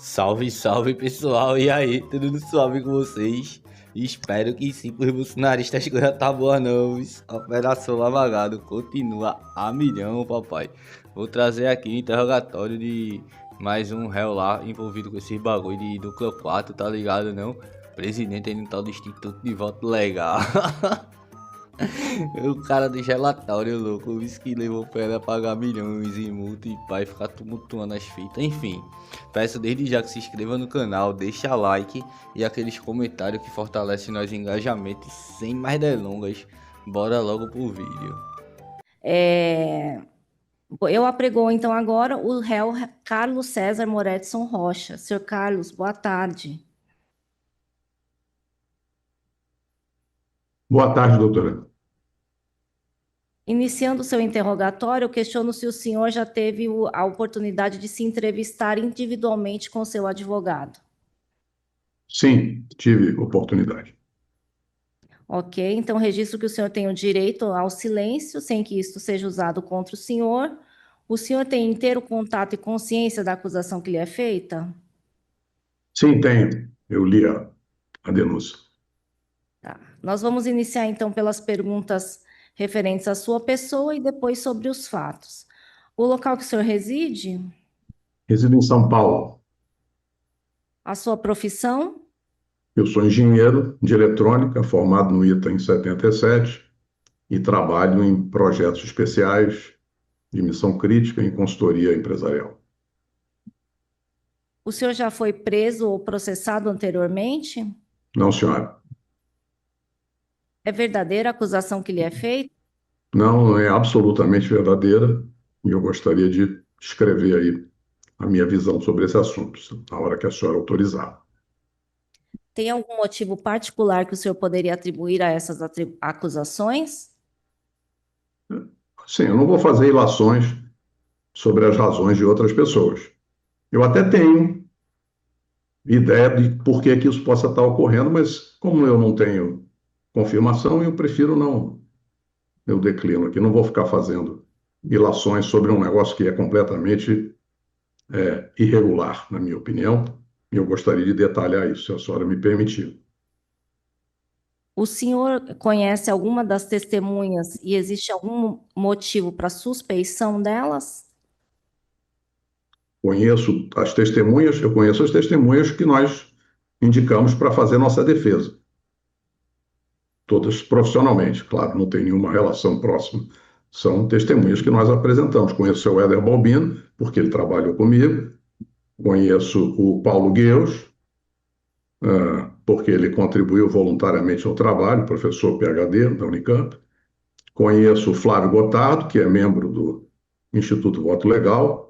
Salve, salve pessoal, e aí, tudo suave com vocês? Espero que sim, os bolsonaristas as coisas tá boa não. A Operação Lava Jato continua a milhão, papai. Vou trazer aqui o interrogatório de mais um réu lá envolvido com esse bagulho de núcleo 4, tá ligado não? Presidente aí no tal do Instituto de Voto Legal. O cara do relatório, louco, o que levou pra ela pagar milhões em multa e pai ficar tumultuando as fitas. Enfim, peço desde já que se inscreva no canal, deixa like e aqueles comentários que fortalecem nosso engajamento. E sem mais delongas, bora logo pro vídeo. Eu apregou então agora o réu Carlos César Moretson Rocha. Senhor Carlos, boa tarde. Boa tarde, doutora. Iniciando o seu interrogatório, eu questiono se o senhor já teve a oportunidade de se entrevistar individualmente com seu advogado. Sim, tive oportunidade. Ok, então registro que o senhor tem o direito ao silêncio, sem que isto seja usado contra o senhor. O senhor tem inteiro contato e consciência da acusação que lhe é feita? Sim, tenho. Eu li a denúncia. Tá. Nós vamos iniciar então pelas perguntas referentes à sua pessoa e depois sobre os fatos. O local que o senhor reside, Resido em São Paulo. a sua profissão, Eu sou engenheiro de eletrônica, formado no ITA em 77 e trabalho em projetos especiais de missão crítica em consultoria empresarial. o senhor já foi preso ou processado anteriormente? Não, senhora. É verdadeira a acusação que lhe é feita? Não é absolutamente verdadeira e eu gostaria de escrever aí a minha visão sobre esse assunto, na hora que a senhora autorizar. Tem algum motivo particular que o senhor poderia atribuir a essas acusações? Sim, eu não vou fazer ilações sobre as razões de outras pessoas. Eu até tenho ideia de por que que isso possa estar ocorrendo, mas como eu não tenho confirmação, eu prefiro não, eu declino aqui, não vou ficar fazendo ilações sobre um negócio que é completamente irregular, na minha opinião, e eu gostaria de detalhar isso, se a senhora me permitir. O senhor conhece alguma das testemunhas e existe algum motivo para suspeição delas? Eu conheço as testemunhas que nós indicamos para fazer nossa defesa. Todas profissionalmente, claro, não tem nenhuma relação próxima. São testemunhas que nós apresentamos. Conheço o seu Éder Balbino, porque ele trabalhou comigo. Conheço o Paulo Gueus, porque ele contribuiu voluntariamente ao trabalho, professor PhD da Unicamp. Conheço o Flávio Gotardo, que é membro do Instituto Voto Legal.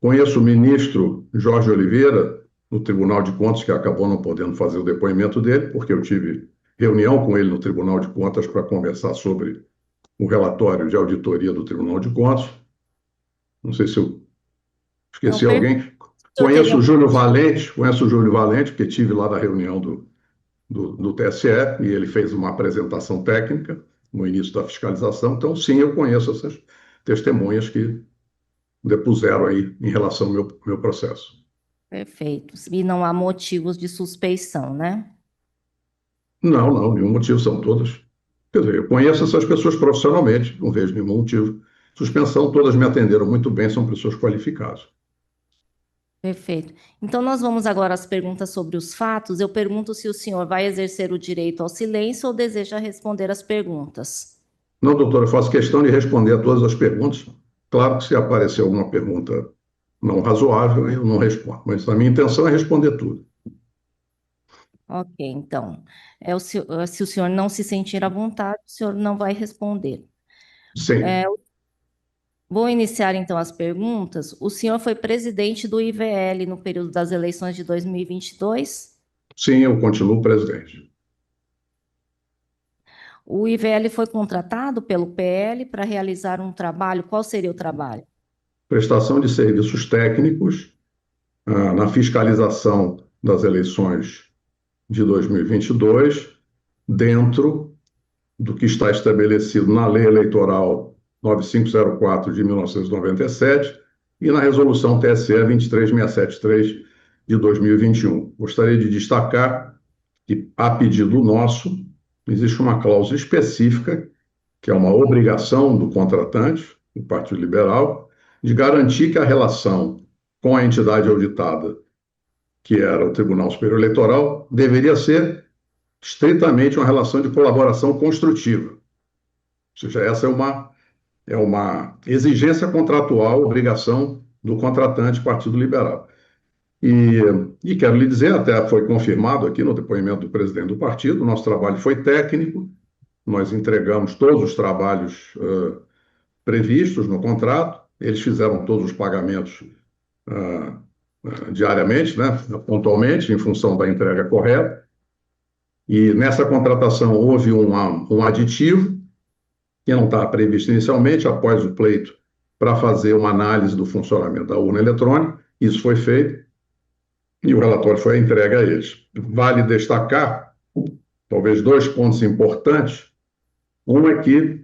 Conheço o ministro Jorge Oliveira, no Tribunal de Contas, que acabou não podendo fazer o depoimento dele, porque eu tive reunião com ele no Tribunal de Contas para conversar sobre o relatório de auditoria do Tribunal de Contas. Não sei se eu esqueci alguém. Conheço o Júlio Valente, porque tive lá na reunião do TSE e ele fez uma apresentação técnica no início da fiscalização. Então, sim, eu conheço essas testemunhas que depuseram aí em relação ao meu processo. Perfeito. E não há motivos de suspeição, né? Não, não, nenhum motivo, são todas. Quer dizer, eu conheço essas pessoas profissionalmente, não vejo nenhum motivo. Suspensão, todas me atenderam muito bem, são pessoas qualificadas. Perfeito. Então, nós vamos agora às perguntas sobre os fatos. Eu pergunto se o senhor vai exercer o direito ao silêncio ou deseja responder às perguntas. Não, doutor, eu faço questão de responder a todas as perguntas. Claro que se aparecer alguma pergunta não razoável, eu não respondo, mas a minha intenção é responder tudo. Ok, então, se o senhor não se sentir à vontade, o senhor não vai responder. Sim, Vou iniciar então as perguntas. O senhor foi presidente do IVL no período das eleições de 2022? sim, eu continuo presidente. O IVL foi contratado pelo PL para realizar um trabalho. Qual seria o trabalho? Prestação de serviços técnicos na fiscalização das eleições de 2022, dentro do que está estabelecido na Lei Eleitoral 9504 de 1997 e na Resolução TSE 23673 de 2021. Gostaria de destacar que, a pedido nosso, existe uma cláusula específica, que é uma obrigação do contratante, do Partido Liberal, de garantir que a relação com a entidade auditada, que era o Tribunal Superior Eleitoral, deveria ser estritamente uma relação de colaboração construtiva. Ou seja, essa é uma exigência contratual, obrigação do contratante Partido Liberal. E quero lhe dizer, até foi confirmado aqui no depoimento do presidente do partido, nosso trabalho foi técnico, nós entregamos todos os trabalhos previstos no contrato, eles fizeram todos os pagamentos diariamente, né, pontualmente, em função da entrega correta. E nessa contratação houve um aditivo, que não estava previsto inicialmente, após o pleito, para fazer uma análise do funcionamento da urna eletrônica. Isso foi feito e o relatório foi entregue a eles. Vale destacar, talvez, dois pontos importantes. Um é que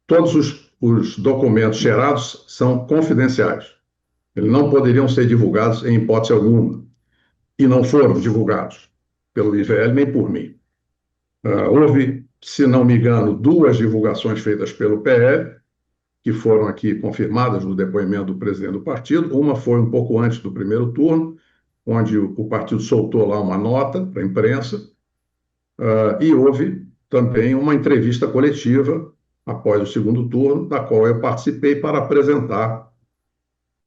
todos os documentos gerados são confidenciais. Eles não poderiam ser divulgados em hipótese alguma. E não foram divulgados pelo IVL nem por mim. Houve, se não me engano, duas divulgações feitas pelo PL, que foram aqui confirmadas no depoimento do presidente do partido. Uma foi um pouco antes do primeiro turno, onde o partido soltou lá uma nota para a imprensa, e houve também uma entrevista coletiva após o segundo turno, da qual eu participei para apresentar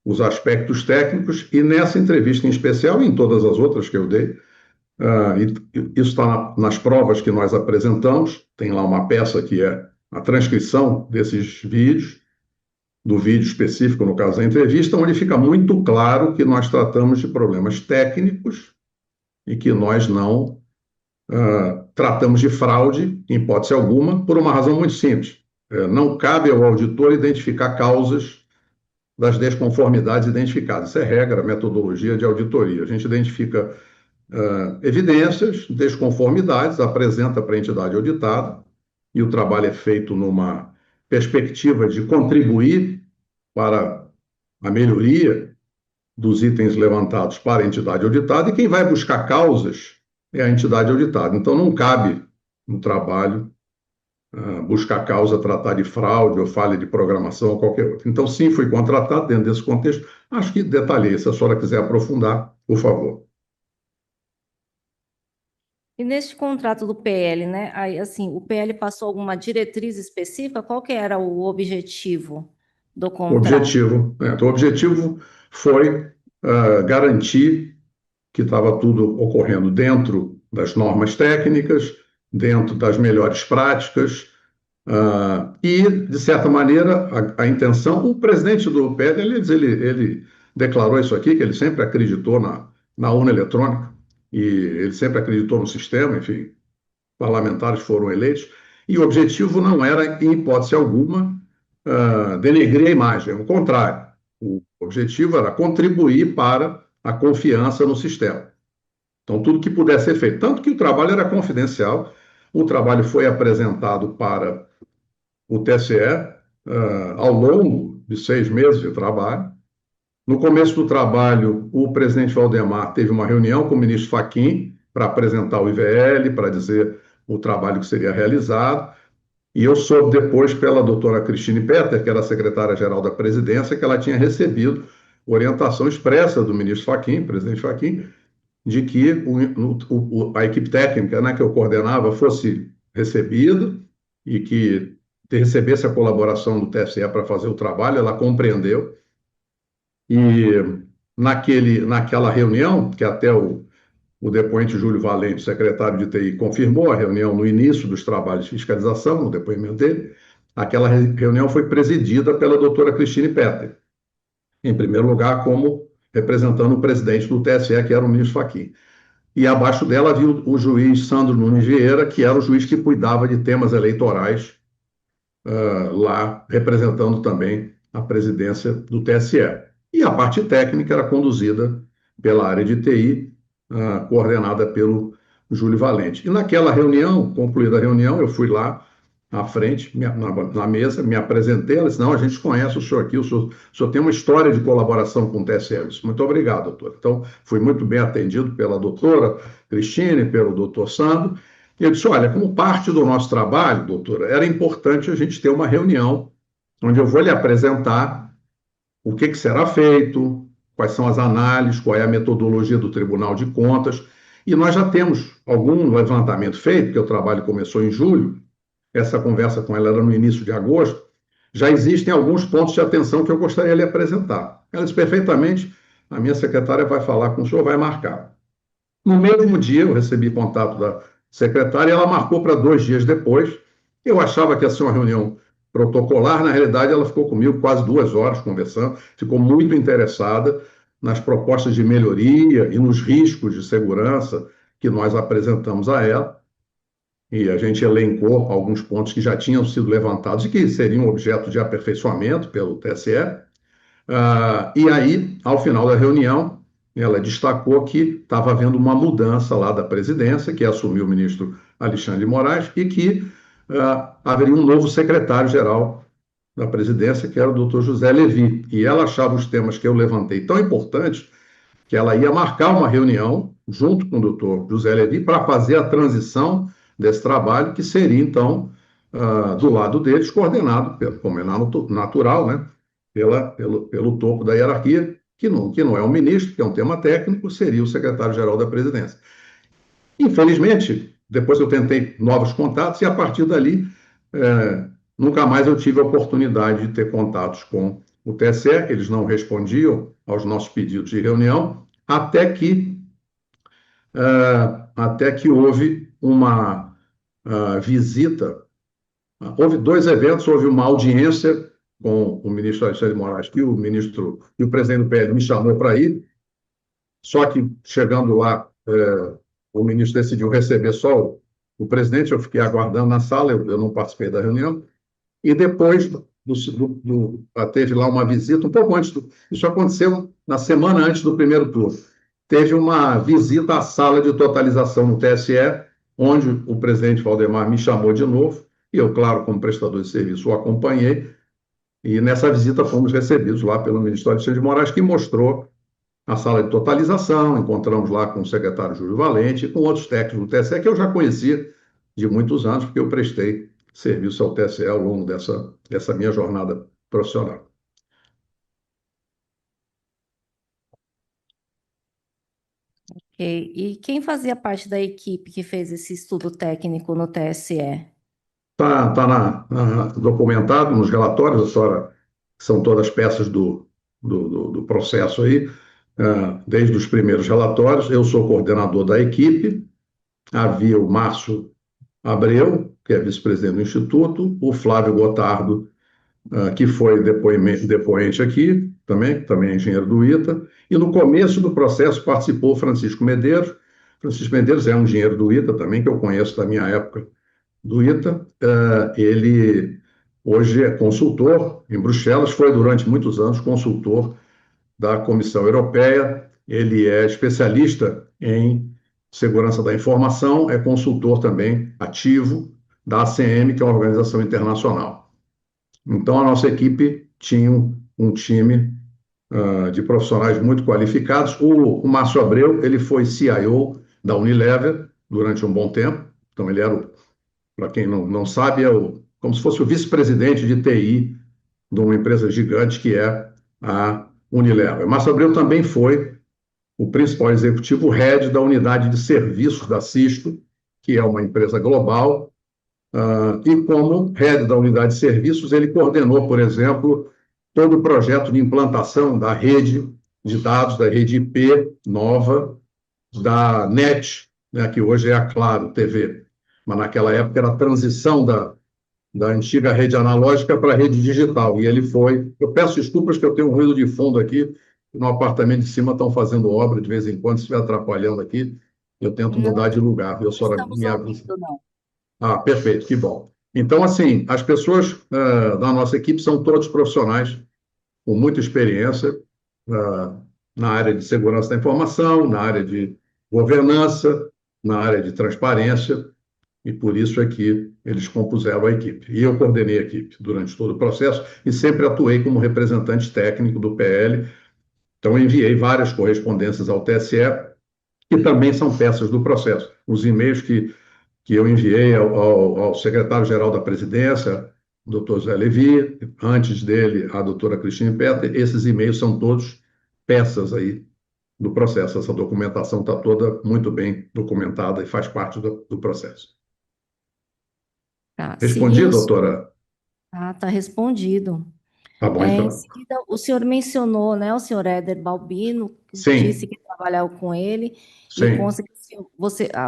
os aspectos técnicos, e nessa entrevista em especial, e em todas as outras que eu dei, isso está nas provas que nós apresentamos, tem lá uma peça que é a transcrição desses vídeos, do vídeo específico, no caso da entrevista, onde fica muito claro que nós tratamos de problemas técnicos e que nós não tratamos de fraude, em hipótese alguma, por uma razão muito simples. Não cabe ao auditor identificar causas das desconformidades identificadas. Isso é regra, metodologia de auditoria. A gente identifica evidências, desconformidades, apresenta para a entidade auditada, e o trabalho é feito numa perspectiva de contribuir para a melhoria dos itens levantados para a entidade auditada, e quem vai buscar causas é a entidade auditada. Então, não cabe no trabalho buscar causa, tratar de fraude ou falha de programação ou qualquer outra. Então, sim, fui contratado dentro desse contexto. Acho que detalhei. Se a senhora quiser aprofundar, por favor. E neste contrato do PL, né? Aí, assim, o PL passou alguma diretriz específica? Qual que era o objetivo do contrato? O objetivo foi garantir que estava tudo ocorrendo dentro das normas técnicas, dentro das melhores práticas, e, de certa maneira, a intenção... O presidente do PL, ele declarou isso aqui, que ele sempre acreditou na urna eletrônica, e ele sempre acreditou no sistema, enfim, parlamentares foram eleitos, e o objetivo não era, em hipótese alguma, denegrir a imagem, ao contrário, o objetivo era contribuir para a confiança no sistema. Então, tudo que pudesse ser feito, tanto que o trabalho era confidencial, o trabalho foi apresentado para o TSE ao longo de 6 meses de trabalho. No começo do trabalho, o presidente Valdemar teve uma reunião com o ministro Fachin para apresentar o IVL, para dizer o trabalho que seria realizado, e eu soube depois pela doutora Cristine Petter, que era a secretária-geral da presidência, que ela tinha recebido orientação expressa do ministro Fachin, presidente Fachin, de que a equipe técnica, né, que eu coordenava fosse recebida e que recebesse a colaboração do TSE para fazer o trabalho. Ela compreendeu. E naquela reunião, que até o depoente Júlio Valente, secretário de TI, confirmou a reunião no início dos trabalhos de fiscalização, no depoimento dele, aquela reunião foi presidida pela doutora Cristine Petter, em primeiro lugar, como representando o presidente do TSE, que era o ministro Fachin. E abaixo dela havia o juiz Sandro Nunes Vieira, que era o juiz que cuidava de temas eleitorais, lá representando também a presidência do TSE. E a parte técnica era conduzida pela área de TI, coordenada pelo Júlio Valente. E naquela reunião, concluída a reunião, eu fui lá à frente, na mesa, me apresentei, ela disse, não, a gente conhece o senhor aqui, o senhor tem uma história de colaboração com o TSE. Eu disse, muito obrigado, doutor. Então, fui muito bem atendido pela doutora Cristine, pelo doutor Sandro, e eu disse, olha, como parte do nosso trabalho, doutora, era importante a gente ter uma reunião onde eu vou lhe apresentar o que será feito, quais são as análises, qual é a metodologia do Tribunal de Contas, e nós já temos algum levantamento feito, porque o trabalho começou em julho, essa conversa com ela era no início de agosto, já existem alguns pontos de atenção que eu gostaria de lhe apresentar. Ela disse perfeitamente, a minha secretária vai falar com o senhor, vai marcar. No mesmo dia, eu recebi contato da secretária e ela marcou para 2 dias depois. Eu achava que ia ser uma reunião protocolar, na realidade, ela ficou comigo quase 2 horas conversando, ficou muito interessada nas propostas de melhoria e nos riscos de segurança que nós apresentamos a ela. E a gente elencou alguns pontos que já tinham sido levantados e que seriam objeto de aperfeiçoamento pelo TSE. E aí, ao final da reunião, ela destacou que estava havendo uma mudança lá da presidência, que assumiu o ministro Alexandre de Moraes, e que haveria um novo secretário-geral da presidência, que era o doutor José Levi. E ela achava os temas que eu levantei tão importantes que ela ia marcar uma reunião junto com o doutor José Levi para fazer a transição desse trabalho, que seria, então, do lado deles, coordenado, como é natural, né, pelo topo da hierarquia, que não é um ministro, que é um tema técnico, seria o secretário-geral da presidência. Infelizmente, depois eu tentei novos contatos e, a partir dali, nunca mais eu tive a oportunidade de ter contatos com o TSE, eles não respondiam aos nossos pedidos de reunião, até que houve uma visita, houve 2 eventos, houve uma audiência com o ministro Alexandre de Moraes, que o presidente do PL me chamou para ir, só que chegando lá, o ministro decidiu receber só o presidente, eu fiquei aguardando na sala, eu não participei da reunião, e depois teve lá uma visita, um pouco antes, isso aconteceu na semana antes do primeiro turno, teve uma visita à sala de totalização no TSE, onde o presidente Valdemar me chamou de novo, e eu, claro, como prestador de serviço, o acompanhei, e nessa visita fomos recebidos lá pelo ministro Alexandre de Moraes, que mostrou a sala de totalização, encontramos lá com o secretário Júlio Valente e com outros técnicos do TSE, que eu já conhecia de muitos anos, porque eu prestei serviço ao TSE ao longo dessa minha jornada profissional. Ok. E quem fazia parte da equipe que fez esse estudo técnico no TSE? Está documentado nos relatórios, a senhora, são todas peças do processo aí, desde os primeiros relatórios. Eu sou coordenador da equipe, havia o Márcio Abreu, que é vice-presidente do Instituto, o Flávio Gotardo, que foi depoente aqui, também é engenheiro do ITA, e no começo do processo participou Francisco Medeiros. Francisco Medeiros é um engenheiro do ITA também, que eu conheço da minha época do ITA. Ele hoje é consultor em Bruxelas, foi durante muitos anos consultor da Comissão Europeia, ele é especialista em segurança da informação, é consultor também ativo da ACM, que é uma organização internacional. Então, a nossa equipe tinha um time de profissionais muito qualificados. O Márcio Abreu, ele foi CIO da Unilever durante um bom tempo, então ele era, para quem não sabe, como se fosse o vice-presidente de TI de uma empresa gigante que é a Unilever. Márcio Abreu também foi o principal executivo head da unidade de serviços da Cisco, que é uma empresa global, e como head da unidade de serviços, ele coordenou, por exemplo, todo o projeto de implantação da rede de dados, da rede IP nova, da NET, né, que hoje é a Claro TV, mas naquela época era a transição da antiga rede analógica para a rede digital, e ele foi... Eu peço desculpas que eu tenho um ruído de fundo aqui, no apartamento de cima estão fazendo obra, de vez em quando, se estiver atrapalhando aqui, eu tento mudar de lugar. Eu só Estamos ouvindo, não. Perfeito, que bom. Então, assim, as pessoas da nossa equipe são todos profissionais com muita experiência na área de segurança da informação, na área de governança, na área de transparência, e por isso é que eles compuseram a equipe. E eu coordenei a equipe durante todo o processo e sempre atuei como representante técnico do PL. Então, eu enviei várias correspondências ao TSE, que também são peças do processo. Os e-mails que eu enviei ao secretário-geral da presidência, o doutor Zé Levi, antes dele, a doutora Cristina Petter, esses e-mails são todos peças aí do processo. Essa documentação está toda muito bem documentada e faz parte do processo. Tá, Respondi, seguindo, doutora? tá respondido. Tá bom, Em então. seguida, o senhor mencionou, né, o senhor Éder Balbino, que disse Sim, que trabalhou com ele, e sim, consta que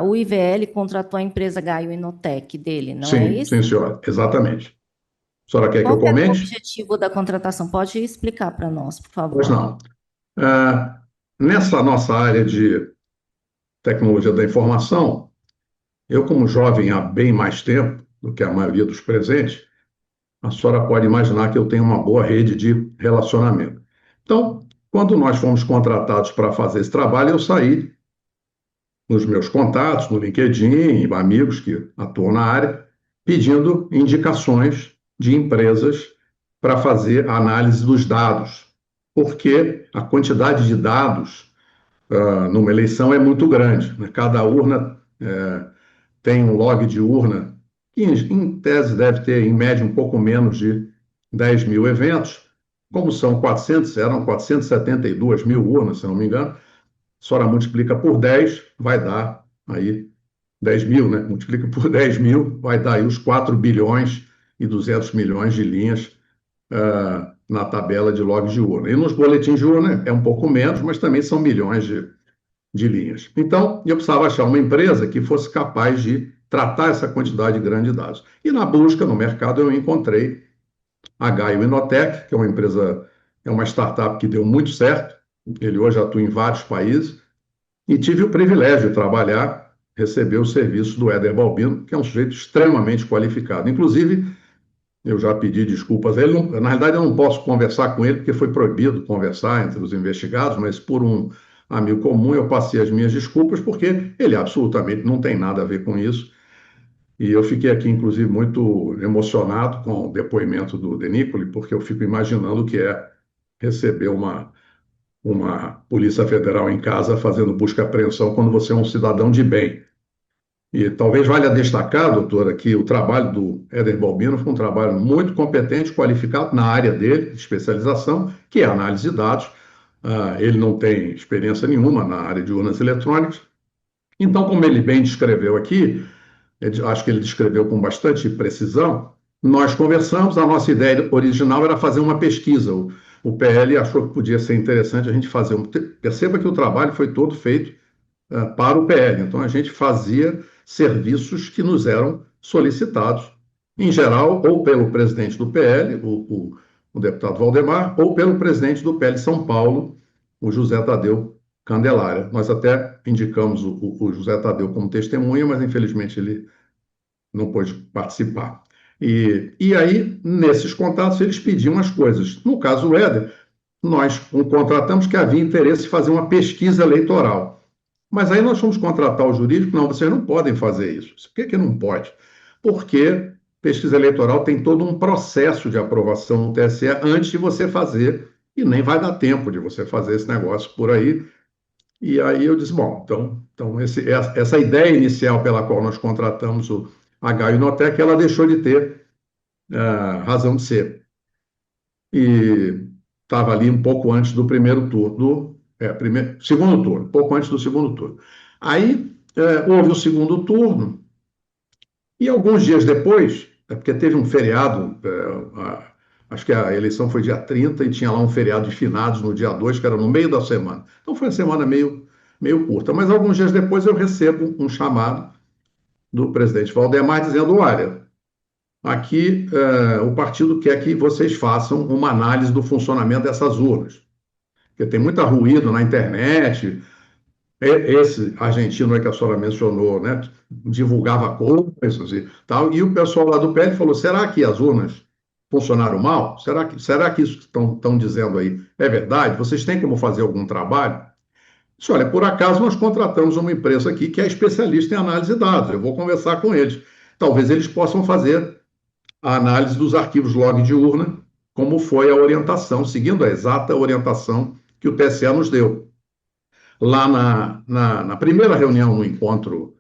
o IVL contratou a empresa Gaio Inotec dele, não é sim, isso? senhora, exatamente. A senhora quer que Qual eu que era o comente? objetivo da contratação? Pode explicar para nós, por Pois favor. não. Nessa nossa área de tecnologia da informação, eu, como jovem há bem mais tempo do que a maioria dos presentes, a senhora pode imaginar que eu tenho uma boa rede de relacionamento. Então, quando nós fomos contratados para fazer esse trabalho, eu saí nos meus contatos, no LinkedIn, amigos que atuam na área, pedindo indicações de empresas para fazer a análise dos dados, porque a quantidade de dados numa eleição é muito grande, né? Cada urna tem um log de urna que, em tese, deve ter, em média, um pouco menos de 10 mil eventos. Como eram 472 mil urnas, se não me engano, a senhora multiplica por 10, vai dar aí 10 mil, né? Multiplica por 10 mil, vai dar aí os 4 bilhões e 200 milhões de linhas na tabela de logs de urna. E nos boletins de urna é um pouco menos, mas também são milhões de linhas. Então, eu precisava achar uma empresa que fosse capaz de tratar essa quantidade grande de dados. E na busca no mercado eu encontrei a Gaio Inotec, que é uma empresa, é uma startup que deu muito certo. Ele hoje atua em vários países e tive o privilégio de trabalhar, receber o serviço do Éder Balbino, que é um sujeito extremamente qualificado. Inclusive, eu já pedi desculpas a ele. Na realidade, eu não posso conversar com ele, porque foi proibido conversar entre os investigados, mas por um amigo comum eu passei as minhas desculpas, porque ele absolutamente não tem nada a ver com isso. E eu fiquei aqui, inclusive, muito emocionado com o depoimento do Denícoli, porque eu fico imaginando o que é receber uma Polícia Federal em casa fazendo busca e apreensão quando você é um cidadão de bem. E talvez valha destacar, doutora, que o trabalho do Éder Balbino foi um trabalho muito competente, qualificado na área dele, de especialização, que é a análise de dados. Ele não tem experiência nenhuma na área de urnas eletrônicas. Então, como ele bem descreveu aqui, acho que ele descreveu com bastante precisão, nós conversamos, a nossa ideia original era fazer uma pesquisa. O PL achou que podia ser interessante a gente fazer Perceba que o trabalho foi todo feito para o PL. Então, a gente fazia serviços que nos eram solicitados, em geral, ou pelo presidente do PL, o deputado Valdemar, ou pelo presidente do PL São Paulo, o José Tadeu Candelária. Nós até indicamos o José Tadeu como testemunha, mas infelizmente ele não pôde participar. E aí, nesses contatos, eles pediam as coisas. No caso do Éder, nós contratamos que havia interesse em fazer uma pesquisa eleitoral. Mas aí nós fomos contratar o jurídico, não, vocês não podem fazer isso. Por que não pode? Porque pesquisa eleitoral tem todo um processo de aprovação no TSE antes de você fazer, e nem vai dar tempo de você fazer esse negócio por aí. E aí eu disse, bom, então essa ideia inicial pela qual nós contratamos o Gaio Inotec, ela deixou de ter razão de ser. E estava ali um pouco antes do primeiro turno, segundo turno, pouco antes do segundo turno. Aí houve o segundo turno, e alguns dias depois, porque teve um feriado, acho que a eleição foi dia 30 e tinha lá um feriado de finados no dia 2, que era no meio da semana. Então foi uma semana meio curta. Mas alguns dias depois eu recebo um chamado do presidente Valdemar dizendo: olha, aqui o partido quer que vocês façam uma análise do funcionamento dessas urnas, porque tem muito ruído na internet. Esse argentino aí que a senhora mencionou, né, divulgava coisas e tal, e o pessoal lá do PL falou: será que as urnas funcionaram mal? Será que isso que estão dizendo aí é verdade? Vocês têm como fazer algum trabalho? Disse, olha, por acaso nós contratamos uma empresa aqui que é especialista em análise de dados, eu vou conversar com eles. Talvez eles possam fazer a análise dos arquivos log de urna, como foi a orientação, seguindo a exata orientação que o TSE nos deu. Lá na primeira reunião, no encontro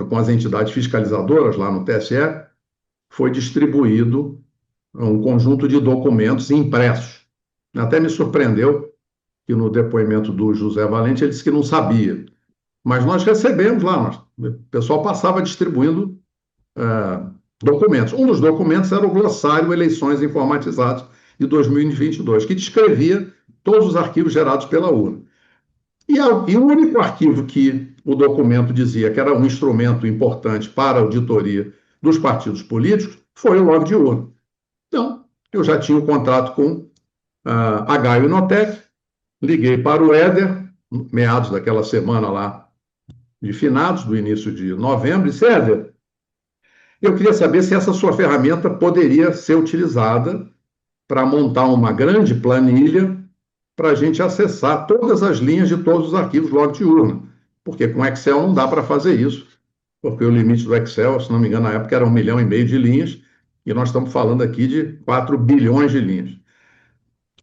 com as entidades fiscalizadoras, lá no TSE, foi distribuído um conjunto de documentos impressos. Até me surpreendeu que no depoimento do José Valente ele disse que não sabia. Mas nós recebemos lá, o pessoal passava distribuindo documentos. Um dos documentos era o glossário Eleições Informatizadas de 2022, que descrevia todos os arquivos gerados pela urna. E o único arquivo que o documento dizia que era um instrumento importante para a auditoria dos partidos políticos foi o log de urna. Então, eu já tinha um contrato com a Gaio Inotec, liguei para o Éder, meados daquela semana lá de finados, do início de novembro, e disse, Éder, eu queria saber se essa sua ferramenta poderia ser utilizada para montar uma grande planilha para a gente acessar todas as linhas de todos os arquivos log de urna, porque com Excel não dá para fazer isso, porque o limite do Excel, se não me engano, na época era 1,5 milhão de linhas, e nós estamos falando aqui de 4 bilhões de linhas.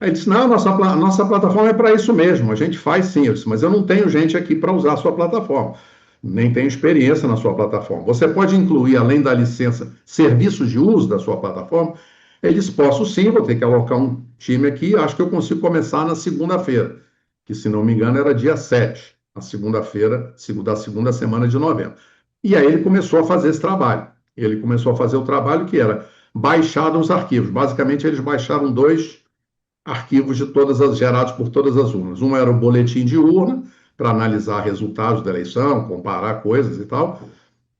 Aí ele disse, não, nossa plataforma é para isso mesmo, a gente faz sim. Eu disse, mas eu não tenho gente aqui para usar a sua plataforma, nem tenho experiência na sua plataforma. Você pode incluir, além da licença, serviços de uso da sua plataforma? Ele disse, posso sim, vou ter que alocar um time aqui, acho que eu consigo começar na segunda-feira, que se não me engano era dia 7, na segunda-feira da segunda semana de novembro. E aí ele começou a fazer esse trabalho. Ele começou a fazer o trabalho que era baixar os arquivos. Basicamente, eles baixaram 2 arquivos gerados por todas as urnas. Um era o boletim de urna, para analisar resultados da eleição, comparar coisas e tal,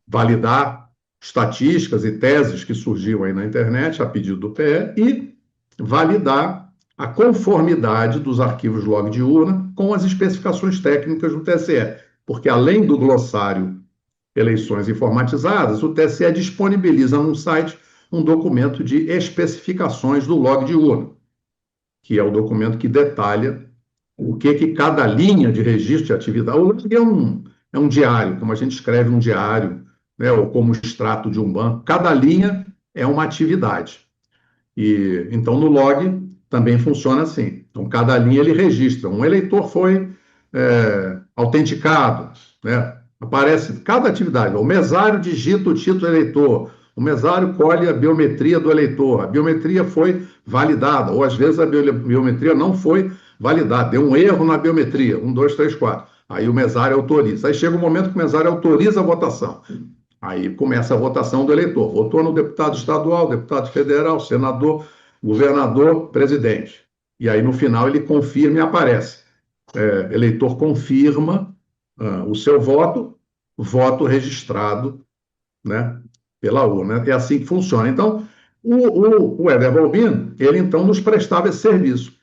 validar estatísticas e teses que surgiam aí na internet a pedido do PE e validar a conformidade dos arquivos log de urna com as especificações técnicas do TSE, porque além do glossário Eleições Informatizadas, o TSE disponibiliza num site um documento de especificações do log de urna, que é o documento que detalha o que cada linha de registro de atividade... O log é um diário, como a gente escreve um diário, né, ou como extrato de um banco. Cada linha é uma atividade. E então, no log também funciona assim. Então, cada linha ele registra. Um eleitor foi autenticado, né? Aparece cada atividade. O mesário digita o título do eleitor. O mesário colhe a biometria do eleitor. A biometria foi validada, ou às vezes a biometria não foi validada. Deu um erro na biometria. 1, 2, 3, 4. Aí o mesário autoriza. Aí chega um momento que o mesário autoriza a votação. Aí começa a votação do eleitor. Votou no deputado estadual, deputado federal, senador, governador, presidente. E aí no final ele confirma e aparece. Eleitor confirma o seu voto registrado, né, pela urna. É assim que funciona. Então, o Éder Balbino, ele então nos prestava esse serviço.